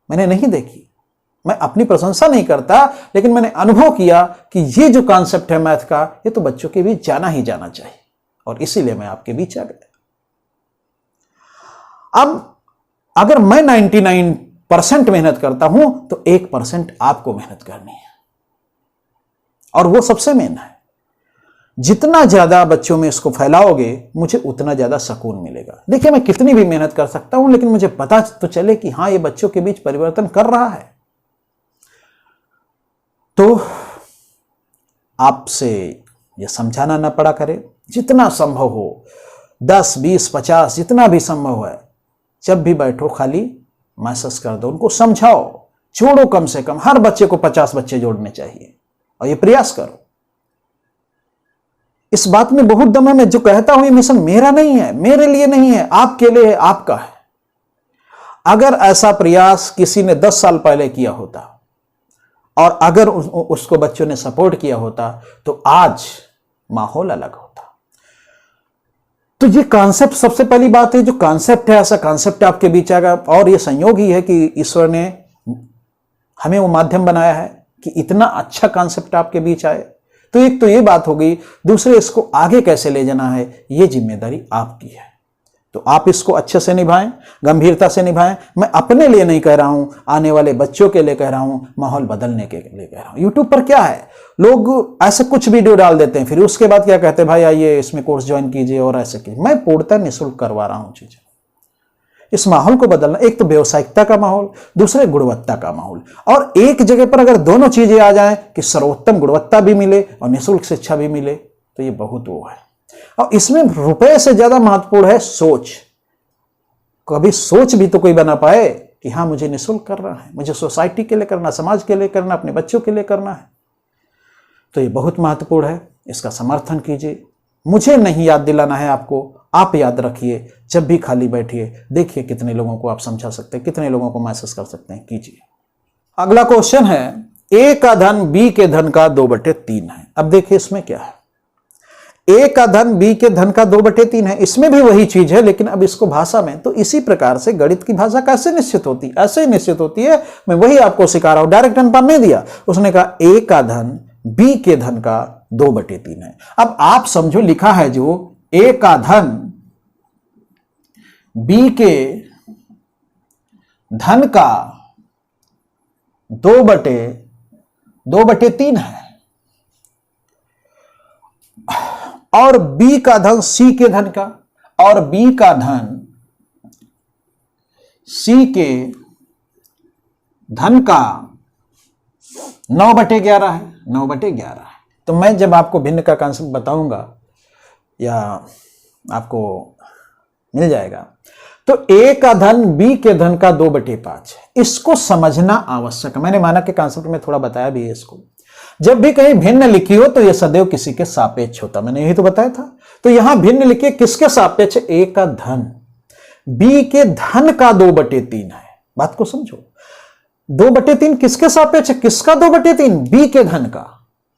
मैंने नहीं देखी। मैं अपनी प्रशंसा नहीं करता, लेकिन मैंने अनुभव किया कि ये जो कॉन्सेप्ट है मैथ का, ये तो बच्चों के बीच जाना ही जाना चाहिए, और इसीलिए मैं आपके बीच आ गया। अब अगर मैं 99% मेहनत करता हूं, तो 1% आपको मेहनत करनी है, और वो सबसे मेन है। जितना ज्यादा बच्चों में इसको फैलाओगे, मुझे उतना ज्यादा सुकून मिलेगा। देखिए, मैं कितनी भी मेहनत कर सकता हूं, लेकिन मुझे पता तो चले कि हां, ये बच्चों के बीच परिवर्तन कर रहा है। तो आपसे ये समझाना ना पड़ा करे, जितना संभव हो 10, 20, 50 जितना भी संभव है, जब भी बैठो खाली मैसेज कर दो, उनको समझाओ, जोड़ो। कम से कम हर बच्चे को 50 बच्चे जोड़ने चाहिए, और ये प्रयास करो। इस बात में बहुत दम है। मैं जो कहता हूं, ये मिशन मेरा नहीं है, मेरे लिए नहीं है, आपके लिए है, आपका है। अगर ऐसा प्रयास किसी ने 10 साल पहले किया होता, और अगर उसको बच्चों ने सपोर्ट किया होता, तो आज माहौल अलग होता। तो ये कॉन्सेप्ट, सबसे पहली बात है, जो कॉन्सेप्ट है, ऐसा कॉन्सेप्ट आपके बीच आएगा। और ये संयोग ही है कि ईश्वर ने हमें वो माध्यम बनाया है कि इतना अच्छा कॉन्सेप्ट आपके बीच आए। तो एक तो ये बात हो गई। दूसरे, इसको आगे कैसे ले जाना है, ये जिम्मेदारी आपकी है। तो आप इसको अच्छे से निभाएं, गंभीरता से निभाएं। मैं अपने लिए नहीं कह रहा हूं, आने वाले बच्चों के लिए कह रहा हूं, माहौल बदलने के लिए कह रहा हूं। यूट्यूब पर क्या है, लोग ऐसे कुछ वीडियो डाल देते हैं, फिर उसके बाद क्या कहते हैं, भाई आइए इसमें कोर्स ज्वाइन कीजिए और ऐसे कीजिए। मैं पूर्णतः निःशुल्क करवा रहा हूं चीजें। इस माहौल को बदलना, एक तो व्यावसायिकता का माहौल, दूसरे गुणवत्ता का माहौल। और एक जगह पर अगर दोनों चीजें आ जाएं कि सर्वोत्तम गुणवत्ता भी मिले और निःशुल्क शिक्षा भी मिले, तो ये बहुत वो है। और इसमें रुपए से ज्यादा महत्वपूर्ण है सोच। कभी सोच भी तो कोई बना पाए कि हाँ, मुझे निःशुल्क कर रहा है, मुझे सोसाइटी के लिए करना, समाज के लिए करना, अपने बच्चों के लिए करना है। तो ये बहुत महत्वपूर्ण है, इसका समर्थन कीजिए। मुझे नहीं याद दिलाना है आपको, आप याद रखिए। जब भी खाली बैठिए, देखिए कितने लोगों को आप समझा सकते हैं, कितने लोगों को मैसेज कर सकते हैं, कीजिए। अगला क्वेश्चन है, ए का धन बी के धन का 2/3 है। अब देखिए इसमें क्या है, ए का धन बी के धन का 2/3 है। इसमें भी वही चीज है, लेकिन अब इसको भाषा में। तो इसी प्रकार से गणित की भाषा कैसे निश्चित होती, ऐसे ही निश्चित होती है। मैं वही आपको सिखा रहा हूं, डायरेक्ट आंसर नहीं दिया। उसने कहा ए का धन बी के धन का 2/3 है। अब आप समझो, लिखा है जो ए का धन बी के धन का 2/3 है, और बी का धन सी के धन का, और बी का धन सी के धन का 9/11 है, 9/11 है। तो मैं जब आपको भिन्न का कॉन्सेप्ट बताऊंगा या आपको मिल जाएगा, तो ए का धन बी के धन का 2/5 है। इसको समझना आवश्यक है। मैंने मानक के कॉन्सेप्ट में थोड़ा बताया भी है इसको। जब भी कहीं भिन्न लिखी हो तो यह सदैव किसी के सापेक्ष होता, मैंने यही तो बताया था। तो यहां भिन्न लिखिए, किसके सापेक्ष? ए का धन बी के धन का 2/3 है। बात को समझो, 2/3 किसके सापेक्ष? किसका 2/3? बी के धन का।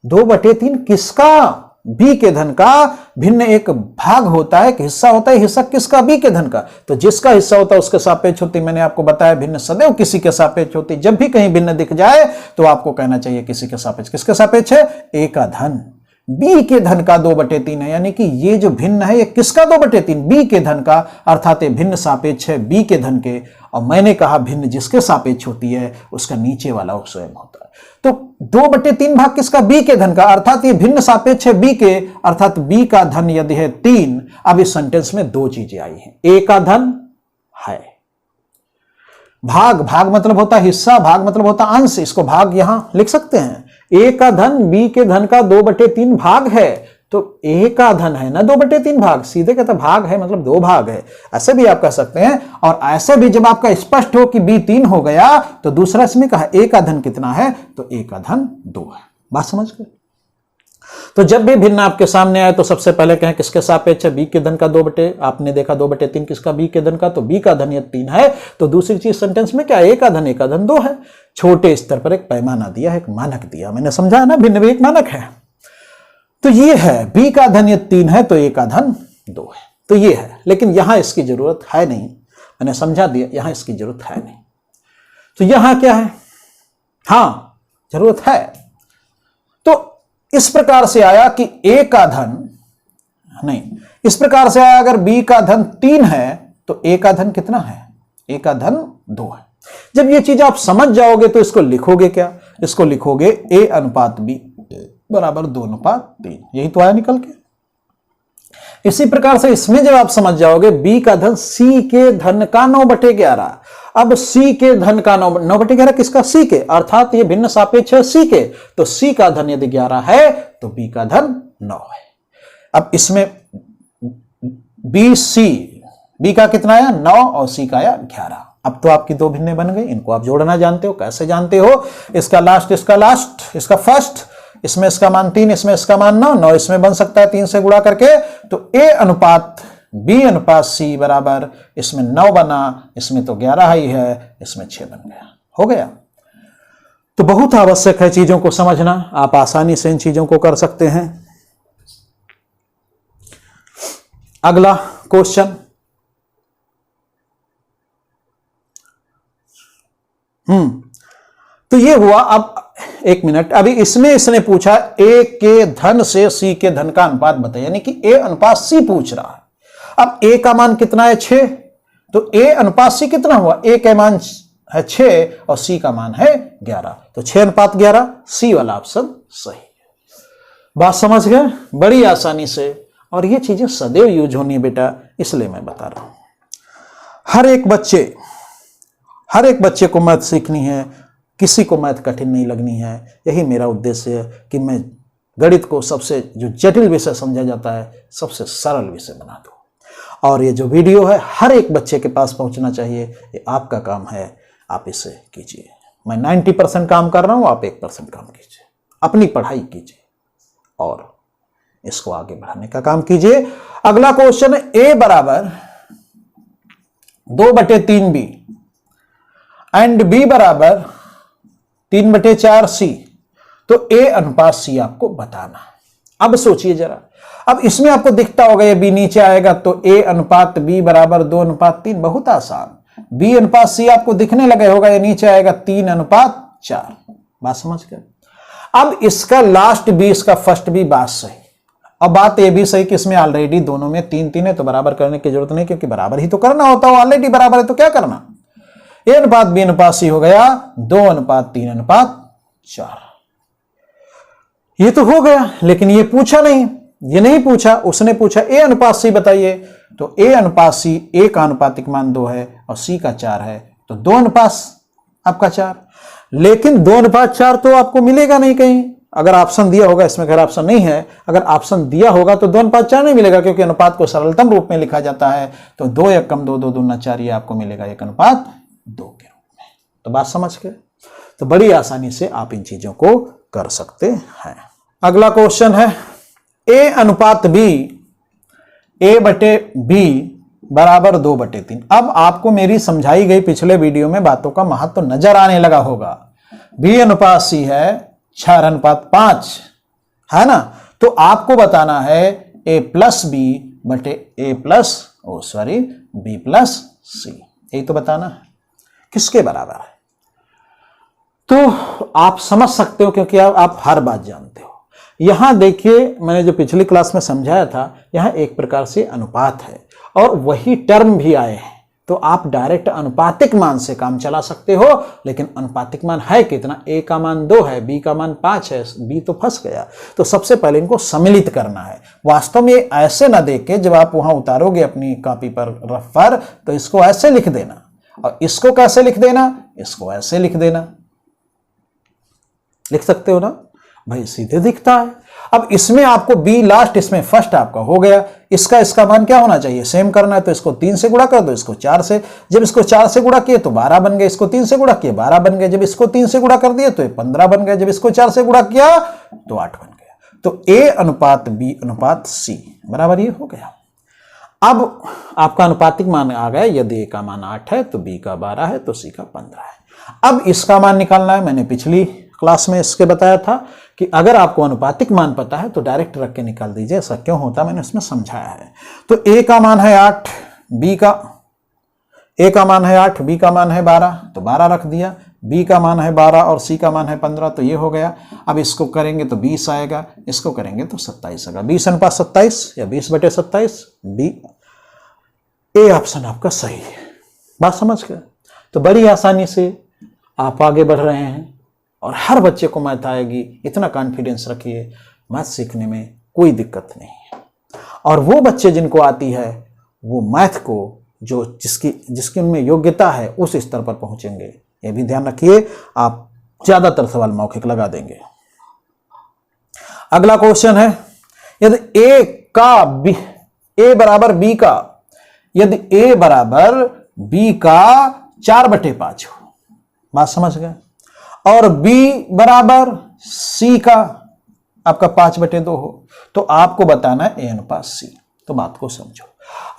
2/3 किसका? बी के धन का। भिन्न एक भाग होता है, एक हिस्सा होता है, हिस्सा किसका? बी के धन का। तो जिसका हिस्सा होता है उसके सापेक्ष होती। मैंने आपको बताया भिन्न सदैव किसी के सापेक्ष होती। जब भी कहीं भिन्न दिख जाए तो आपको कहना चाहिए किसी के सापेक्ष। किसके सापेक्ष है? ए का धन बी के धन का 2/3 है। यानी कि ये जो भिन्न है ये किसका 2/3? बी के धन का, अर्थात भिन्न सापेक्ष है बी के धन के। और मैंने कहा भिन्न जिसके सापेक्ष होती है उसका नीचे वाला वो स्वयं होता है। तो 2/3 भाग किसका? बी के धन का, अर्थात ये भिन्न सापेक्ष है बी के, अर्थात बी का धन यदि है 3। अब इस सेंटेंस में दो चीजें आई हैं। ए का धन है भाग, भाग मतलब होता है हिस्सा, भाग मतलब होता है अंश। इसको भाग यहां लिख सकते हैं। ए का धन बी के धन का 2/3 भाग है। तो ए का धन है ना 2/3 भाग, सीधे कहता भाग है मतलब 2 भाग है, ऐसे भी आप कह सकते हैं। और ऐसे भी जब आपका स्पष्ट हो कि बी 3 हो गया तो दूसरा इसमें कहा ए का धन कितना है, तो ए का धन 2 है। बात समझ गए? तो जब भी भिन्न आपके सामने आए तो सबसे पहले कहें किसके सापेक्ष है, b के धन का 2 आपने देखा 2/3 किसका, b के धन का, तो b का धन यदि 3 है तो दूसरी चीज सेंटेंस में क्या है, a का धन 2 है। छोटे स्तर पर एक पैमाना दिया है, एक मानक दिया, मैंने समझाया ना, भिन्न भी एक मानक है। तो ये है b का धन यदि 3 है तो a का धन 2 है, तो ये है। लेकिन यहां इसकी जरूरत है नहीं, मैंने समझा दिया, यहां इसकी जरूरत है नहीं। तो यहां क्या है, हां जरूरत है। तो इस प्रकार से आया कि a का धन नहीं, इस प्रकार से आया अगर b का धन 3 है तो a का धन कितना है, a का धन 2 है। जब ये चीज आप समझ जाओगे तो इसको लिखोगे क्या, इसको लिखोगे a अनुपात b बराबर 2:3, यही तो आया निकल के। इसी प्रकार से इसमें जब आप समझ जाओगे b का धन c के धन का 9/11, अब c के धन का 9/11 किसका, c के, अर्थात ये भिन्न सापेक्ष है c के, तो c का धन यदि 11 है तो b का धन 9 है। अब इसमें b का कितना आया 9 और c का आया 11। अब तो आपकी दो भिन्ने बन गई, इनको आप जोड़ना जानते हो, कैसे जानते हो, इसका लास्ट इसका फर्स्ट, इसमें इसका मान 3, इसमें इसका मान 9 इसमें बन सकता है 3 से गुणा करके, तो a अनुपात b अनुपात c बराबर, इसमें 9 बना, इसमें तो 11 ही है, इसमें 6 बन गया, हो गया। तो बहुत आवश्यक है चीजों को समझना, आप आसानी से इन चीजों को कर सकते हैं। अगला क्वेश्चन, तो ये हुआ। अब एक मिनट, अभी इसने पूछा a के धन से c के धन का अनुपात बताइए, यानी कि a अनुपात c पूछ रहा है। अब a का मान कितना है 6, तो a अनुपात c कितना हुआ, a का मान है 6 और c का मान है 11, तो 6:11, c वाला ऑप्शन सही है। बात समझ गए, बड़ी आसानी से, और ये चीजें सदैव यूज होनी है बेटा, इसलिए मैं बता रहा हूं। हर एक बच्चे को मैथ सीखनी है, किसी को मैथ कठिन नहीं लगनी है, यही मेरा उद्देश्य है कि मैं गणित को सबसे जो जटिल विषय समझा जाता है सबसे सरल विषय बना दूं। और ये जो वीडियो है हर एक बच्चे के पास पहुंचना चाहिए, ये आपका काम है, आप इसे कीजिए। मैं 90% काम कर रहा हूं, आप 1% काम कीजिए, अपनी पढ़ाई कीजिए और इसको आगे बढ़ाने का काम कीजिए। अगला क्वेश्चन है a बराबर 2/3b एंड b बराबर 3/4c, तो a अनुपात c आपको बताना। अब सोचिए जरा, अब इसमें आपको दिखता होगा ये b नीचे आएगा तो a अनुपात b बराबर 2:3, बहुत आसान। b अनुपात c आपको दिखने लगे होगा, ये नीचे आएगा 3:4। बात समझ गए। अब इसका लास्ट b, इसका फर्स्ट b बात सही। अब बात ये भी सही कि इसमें ऑलरेडी दोनों में 3 है, तो बराबर करने की जरूरत नहीं, क्योंकि बराबर ही तो करना होता है, ऑलरेडी बराबर है तो क्या करना। a अनुपात b अनुपात c हो गया 2:3:4, ये तो हो गया। लेकिन ये पूछा नहीं, ये नहीं पूछा, उसने पूछा a अनुपात c बताइए, तो a अनुपात c, a का अनुपातिक मान 2 है और c का 4 है, तो 2 अनुपात आपका 4। लेकिन 2:4 तो आपको मिलेगा नहीं कहीं, अगर ऑप्शन दिया होगा, इसमें अगर ऑप्शन नहीं है, अगर ऑप्शन दिया होगा तो 2:4 नहीं मिलेगा, क्योंकि अनुपात को सरलतम रूप में लिखा जाता है, तो 2 × 2 2 दूना 4, ये आपको मिलेगा 1:2 के रूप में। तो बात समझ गए, तो बड़ी आसानी से आप इन चीजों को कर सकते हैं। अगला क्वेश्चन है a अनुपात b, a/b बराबर 2/3। अब आपको मेरी समझाई गई पिछले वीडियो में बातों का महत्व नजर आने लगा होगा। b अनुपात c है 4:5, है ना, तो आपको बताना है a + b बटे b + c, यही तो बताना है, किसके बराबर है। तो आप समझ सकते हो, क्योंकि आप हर बात जानते हो। यहां देखिए, मैंने जो पिछली क्लास में समझाया था, यहां एक प्रकार से अनुपात है और वही टर्म भी आए हैं, तो आप डायरेक्ट अनुपातिक मान से काम चला सकते हो। लेकिन अनुपातिक मान है कितना, a का मान 2 है, b का मान 5 है, b तो फंस गया। तो सबसे पहले इनको सम्मिलित करना है। वास्तव में ऐसे ना देख के, जब आप वहां उतारोगे अपनी कॉपी पर रफ पर, तो इसको ऐसे लिख देना, और इसको कैसे लिख देना, इसको ऐसे लिख देना। लिख सकते हो ना भाई, सीधे दिखता है। अब इसमें आपको b लास्ट, इसमें फर्स्ट आपका हो गया, इसका मान क्या होना चाहिए, सेम करना है, तो इसको 3 से गुणा कर दो, इसको 4 से। जब इसको 4 से गुणा किए तो 12 बन गए, इसको 3 से गुणा किए 12 बन गए, जब इसको 3 से गुणा कर दिए तो 15 बन गए, जब इसको 4 से गुणा किया तो 8 बन गया। तो ए अनुपात बी अनुपात सी बराबर ये हो गया। अब आपका अनुपातिक मान आ गया, यदि ए का मान 8 है तो बी का 12 है तो सी का 15 है। अब इसका मान निकालना है। मैंने पिछली क्लास में इसके बताया था कि अगर आपको अनुपातिक मान पता है तो डायरेक्ट रख के निकाल दीजिए। ऐसा क्यों होता है मैंने इसमें समझाया है। तो ए का मान है 8, ए का मान है 8, बी का मान है 12 तो 12 रख दिया, बी का मान है 12 और सी का मान है 15 तो ये हो गया। अब इसको करेंगे तो 20 आएगा, इसको करेंगे तो 27 आएगा। 20 अनुपात 27 या 20/27 बी, ए ऑप्शन आपका सही है। बात समझ गए? तो बड़ी आसानी से आप आगे बढ़ रहे हैं और हर बच्चे को मैथ आएगी, इतना कॉन्फिडेंस रखिए, मैथ सीखने में कोई दिक्कत नहीं है। और वो बच्चे जिनको आती है वो मैथ को जो जिसकी उनमें योग्यता है उस स्तर पर पहुंचेंगे। ये भी ध्यान रखिए, आप ज्यादातर सवाल मौखिक लगा देंगे। अगला क्वेश्चन है, यदि ए बराबर बी का, यदि ए बराबर बी का 4/5 हो, बात समझ गए, और बी बराबर सी का आपका 5/2 हो, तो आपको बताना है ए अनुपात सी। तो बात को समझो,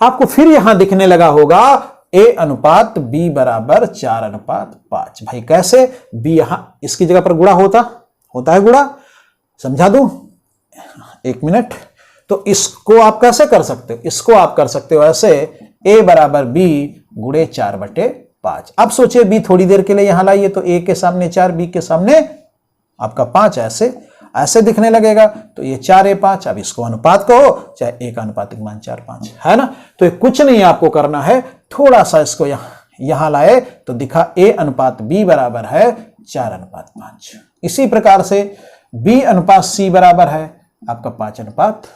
आपको फिर यहां दिखने लगा होगा ए अनुपात बी बराबर 4/5। भाई कैसे? बी यहां इसकी जगह पर गुणा होता है गुणा, समझा दूं? 1 मिनट। तो इसको आप कैसे कर सकते हो? इसको आप कर सकते हो ऐसे, ए बराबर बी गुणे 4/5। अब सोचिए बी थोड़ी देर के लिए यहां लाइए तो ए के सामने 4, बी के सामने आपका 5, ऐसे दिखने लगेगा। तो ये 4A5, अब इसको अनुपात कहो, चाहे ए का अनुपातिक मान 4/5 है ना। तो ये कुछ नहीं आपको करना है, थोड़ा सा इसको यहां लाए तो दिखा ए अनुपात बी बराबर है 4/5। इसी प्रकार से बी अनुपात सी बराबर है आपका 5/2।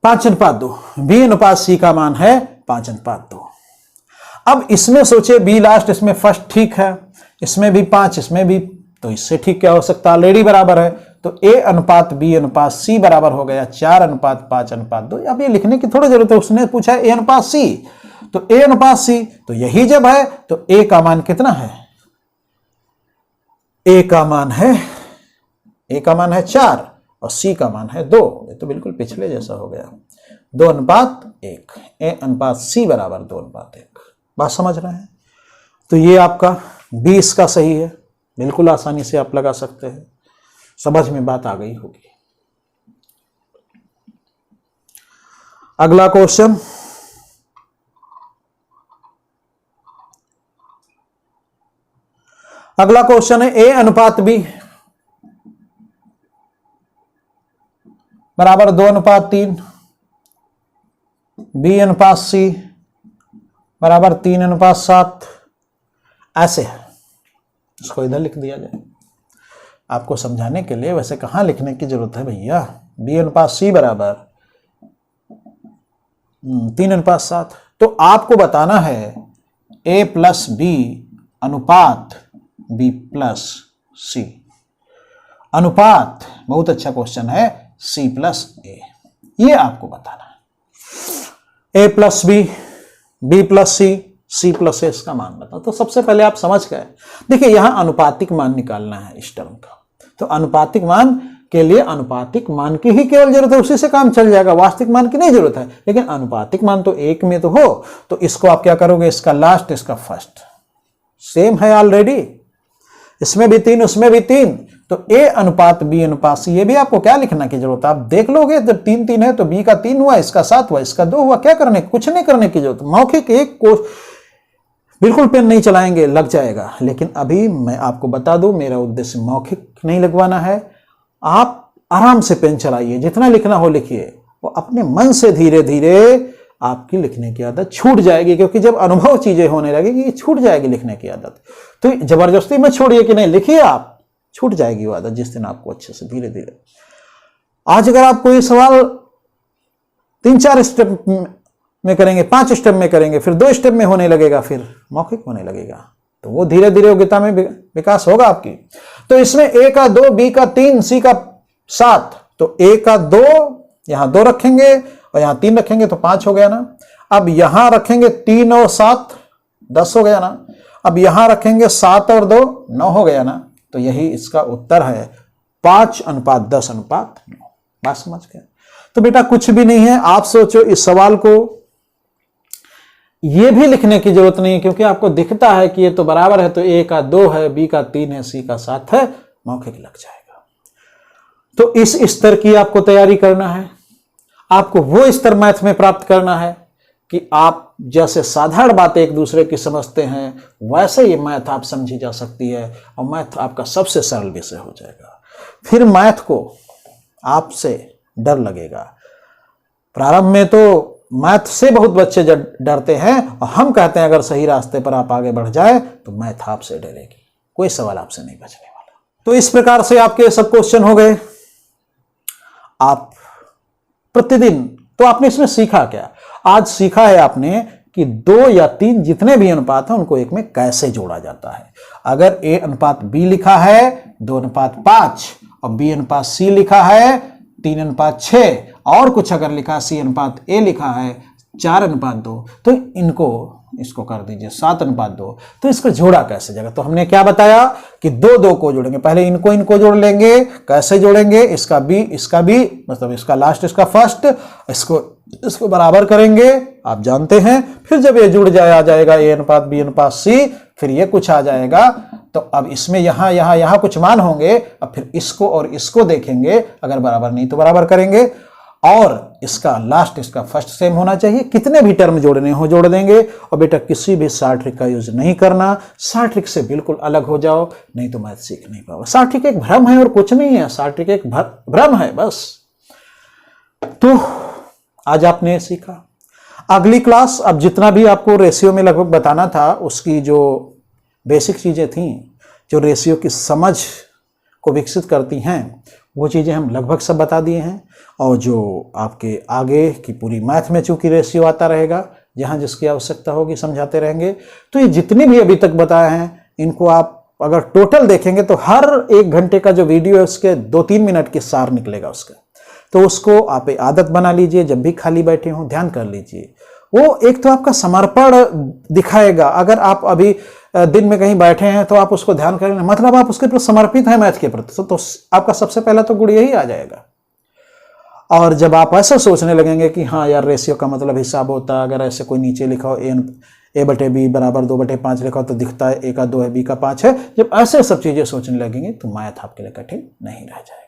5/2, बी अनुपात सी का मान है 5/2। अब इसमें सोचे बी लास्ट, इसमें फर्स्ट ठीक है, इसमें भी 5, इसमें भी, तो इससे ठीक क्या हो सकता है? ऑलरेडी बराबर है। तो ए अनुपात बी अनुपात सी बराबर हो गया 4/5/2। अब ये लिखने की थोड़ी जरूरत है, उसने पूछा ए अनुपात सी, तो ए अनुपात सी, तो यही जब है तो ए का मान कितना है? ए का मान है 4 और सी का मान है 2। ये तो बिल्कुल पिछले जैसा हो गया, 2/1। ए अनुपात सी बराबर 2/1। बात समझ रहे हैं? तो ये आपका 20 का सही है, बिल्कुल आसानी से आप लगा सकते हैं। समझ में बात आ गई होगी। अगला क्वेश्चन, है ए अनुपात बी बराबर 2/3, बी अनुपात सी बराबर 3/7। ऐसे इसको इधर लिख दिया जाए आपको समझाने के लिए। वैसे कहां लिखने की जरूरत है भैया? बी अनुपात सी बराबर 3/7। तो आपको बताना है ए प्लस बी अनुपात बी प्लस सी। अनुपात बहुत अच्छा क्वेश्चन है, सी प्लस ए, ये आपको बताना है। ए प्लस बी, बी प्लस सी, सी प्लस ए, इसका मान बताओ। तो सबसे पहले आप समझ गए, देखिए यहां अनुपातिक मान निकालना है इस टर्म का। तो अनुपातिक मान के लिए अनुपातिक मान की ही केवल जरूरत है, उसी से काम चल जाएगा, वास्तविक मान की नहीं जरूरत है। लेकिन अनुपातिक मान तो एक में तो हो, तो इसको आप क्या करोगे? इसका लास्ट, इसका फर्स्ट सेम है ऑलरेडी, इसमें भी 3 उसमें भी 3। तो ए अनुपात बी अनुपात सी, ये भी आपको क्या लिखना की जरूरत है? आप देख लोगे, तो 3 है तो बी का 3 हुआ, इसका 7 हुआ, इसका 2 हुआ। क्या करने? कुछ नहीं करने की जरूरत। मौखिक एक को बिल्कुल पेन नहीं चलाएंगे, लग जाएगा। लेकिन अभी मैं आपको बता दूं, मेरा उद्देश्य मौखिक नहीं लगवाना है। आप आराम से पेन चलाइए, जितना लिखना हो लिखिए। वो अपने मन से धीरे धीरे आपकी लिखने की आदत छूट जाएगी, क्योंकि जब अनुभव चीजें होने लगेगी छूट जाएगी लिखने की आदत। तो जबरदस्ती मत छोड़िए कि नहीं लिखिए, आप छूट जाएगी वो आदत जिस दिन आपको अच्छे से धीरे धीरे। आज अगर आप कोई सवाल 3-4 स्टेप में करेंगे, 5 स्टेप में करेंगे, फिर 2 स्टेप में होने लगेगा, फिर मौखिक होने लगेगा, तो वो धीरे धीरे योग्यता में विकास होगा आपकी। तो इसमें ए का 2, बी का 3, सी का 7। तो ए का 2, यहां 2 रखेंगे और यहां 3 रखेंगे तो 5 हो गया ना। अब यहां रखेंगे 3 और 7, 10 हो गया ना। अब यहां रखेंगे 7 और 2, 9 हो गया ना। तो यही इसका उत्तर है, 5:10:9। बात समझ गए? तो बेटा कुछ भी नहीं है। आप सोचो, इस सवाल को ये भी लिखने की जरूरत नहीं है, क्योंकि आपको दिखता है कि ये तो बराबर है, तो ए का 2 है, बी का 3 है, सी का 7 है, मौखिक लग जाएगा। तो इस स्तर की आपको तैयारी करना है। आपको वो स्तर मैथ में प्राप्त करना है कि आप जैसे साधारण बातें एक दूसरे की समझते हैं, वैसे ये मैथ आप समझी जा सकती है, और मैथ आपका सबसे सरल विषय हो जाएगा। फिर मैथ को आपसे डर लगेगा। प्रारंभ में तो मैथ से बहुत बच्चे डरते हैं, और हम कहते हैं अगर सही रास्ते पर आप आगे बढ़ जाए तो मैथ आपसे डरेगी, कोई सवाल आपसे नहीं बचने वाला। तो इस प्रकार से आपके सब क्वेश्चन हो गए। आप प्रतिदिन, तो आपने इसमें सीखा क्या? आज सीखा है आपने कि 2 या 3 जितने भी अनुपात हैं उनको एक में कैसे जोड़ा जाता है। अगर A:B लिखा है 2:5 और B:C लिखा है 3:6 और कुछ अगर लिखा C:A लिखा है 4:2, तो इसको कर दीजिए 7:2। तो इसको जोड़ा कैसे जाएगा? तो हमने क्या बताया कि 2 को जोड़ेंगे। पहले इनको जोड़ लेंगे। कैसे जोड़ेंगे? इसका बी मतलब इसका लास्ट इसका फर्स्ट, इसको बराबर करेंगे, आप जानते हैं। फिर जब ये जुड़ आ जाएगा A:B:C, फिर ये कुछ आ जाएगा। तो अब इसमें यहां कुछ मान होंगे। अब फिर इसको और इसको देखेंगे, अगर बराबर नहीं तो बराबर करेंगे, और इसका लास्ट इसका फर्स्ट सेम होना चाहिए। कितने भी टर्म जोड़ने हो जोड़ देंगे। और बेटा किसी भी शॉर्ट ट्रिक का यूज नहीं करना। शॉर्ट ट्रिक से बिल्कुल अलग हो जाओ, नहीं तो मैथ सीख नहीं पाओगे। शॉर्ट ट्रिक एक भ्रम है और कुछ नहीं है। शॉर्ट ट्रिक एक भ्रम है बस। तो आज आपने सीखा। अगली क्लास, अब जितना भी आपको रेशियो में लगभग बताना था, उसकी जो बेसिक चीजें थी जो रेशियो की समझ को विकसित करती हैं, वो चीजें हम लगभग सब बता दिए हैं। और जो आपके आगे की पूरी मैथ में चूंकि रेशियो आता रहेगा, जहां जिसकी आवश्यकता होगी समझाते रहेंगे। तो ये जितने भी अभी तक बताए हैं, इनको आप अगर टोटल देखेंगे तो हर 1 घंटे का जो वीडियो है उसके 2-3 मिनट की सार निकलेगा उसका। तो उसको आप आदत बना लीजिए। जब भी खाली बैठे हों ध्यान कर लीजिए। वो एक तो आपका समर्पण दिखाएगा। अगर आप अभी दिन में कहीं बैठे हैं तो आप उसको ध्यान करें, मतलब आप उसके प्रति समर्पित हैं मैथ के प्रति, तो आपका सबसे पहला तो गुण यही आ जाएगा। और जब आप ऐसा सोचने लगेंगे कि हाँ यार, रेशियो का मतलब हिसाब होता है, अगर ऐसे कोई नीचे लिखा हो A/B बराबर 2/5 लिखा हो तो दिखता है A का 2 है, B का 5 है। जब ऐसे सब चीजें सोचने लगेंगे तो मैथ आपके लिए कठिन नहीं रह जाएगी।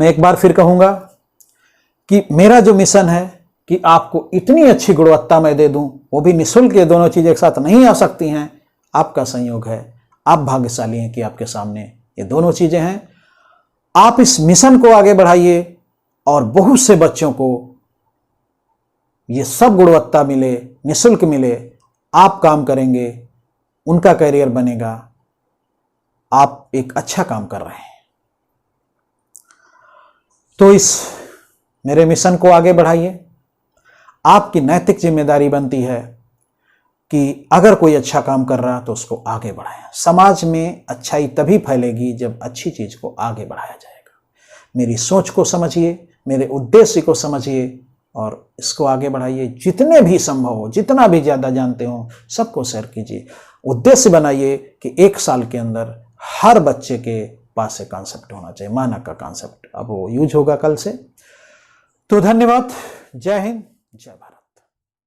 मैं एक बार फिर कहूंगा कि मेरा जो मिशन है कि आपको इतनी अच्छी गुणवत्ता मैं दे दूं, वो भी निःशुल्क। ये दोनों चीजें एक साथ नहीं आ सकती हैं। आपका संयोग है, आप भाग्यशाली हैं कि आपके सामने ये दोनों चीजें हैं। आप इस मिशन को आगे बढ़ाइए और बहुत से बच्चों को ये सब गुणवत्ता मिले, निःशुल्क मिले। आप काम करेंगे, उनका करियर बनेगा। आप एक अच्छा काम कर रहे हैं। तो इस मेरे मिशन को आगे बढ़ाइए। आपकी नैतिक जिम्मेदारी बनती है कि अगर कोई अच्छा काम कर रहा है तो उसको आगे बढ़ाएं। समाज में अच्छाई तभी फैलेगी जब अच्छी चीज को आगे बढ़ाया जाएगा। मेरी सोच को समझिए, मेरे उद्देश्य को समझिए और इसको आगे बढ़ाइए। जितने भी संभव हो, जितना भी ज्यादा जानते हो, सबको शेयर कीजिए। उद्देश्य बनाइए कि 1 साल के अंदर हर बच्चे के पास एक कॉन्सेप्ट होना चाहिए, मानक का कॉन्सेप्ट। अब वो यूज होगा कल से। तो धन्यवाद। जय हिंद, जय भारत।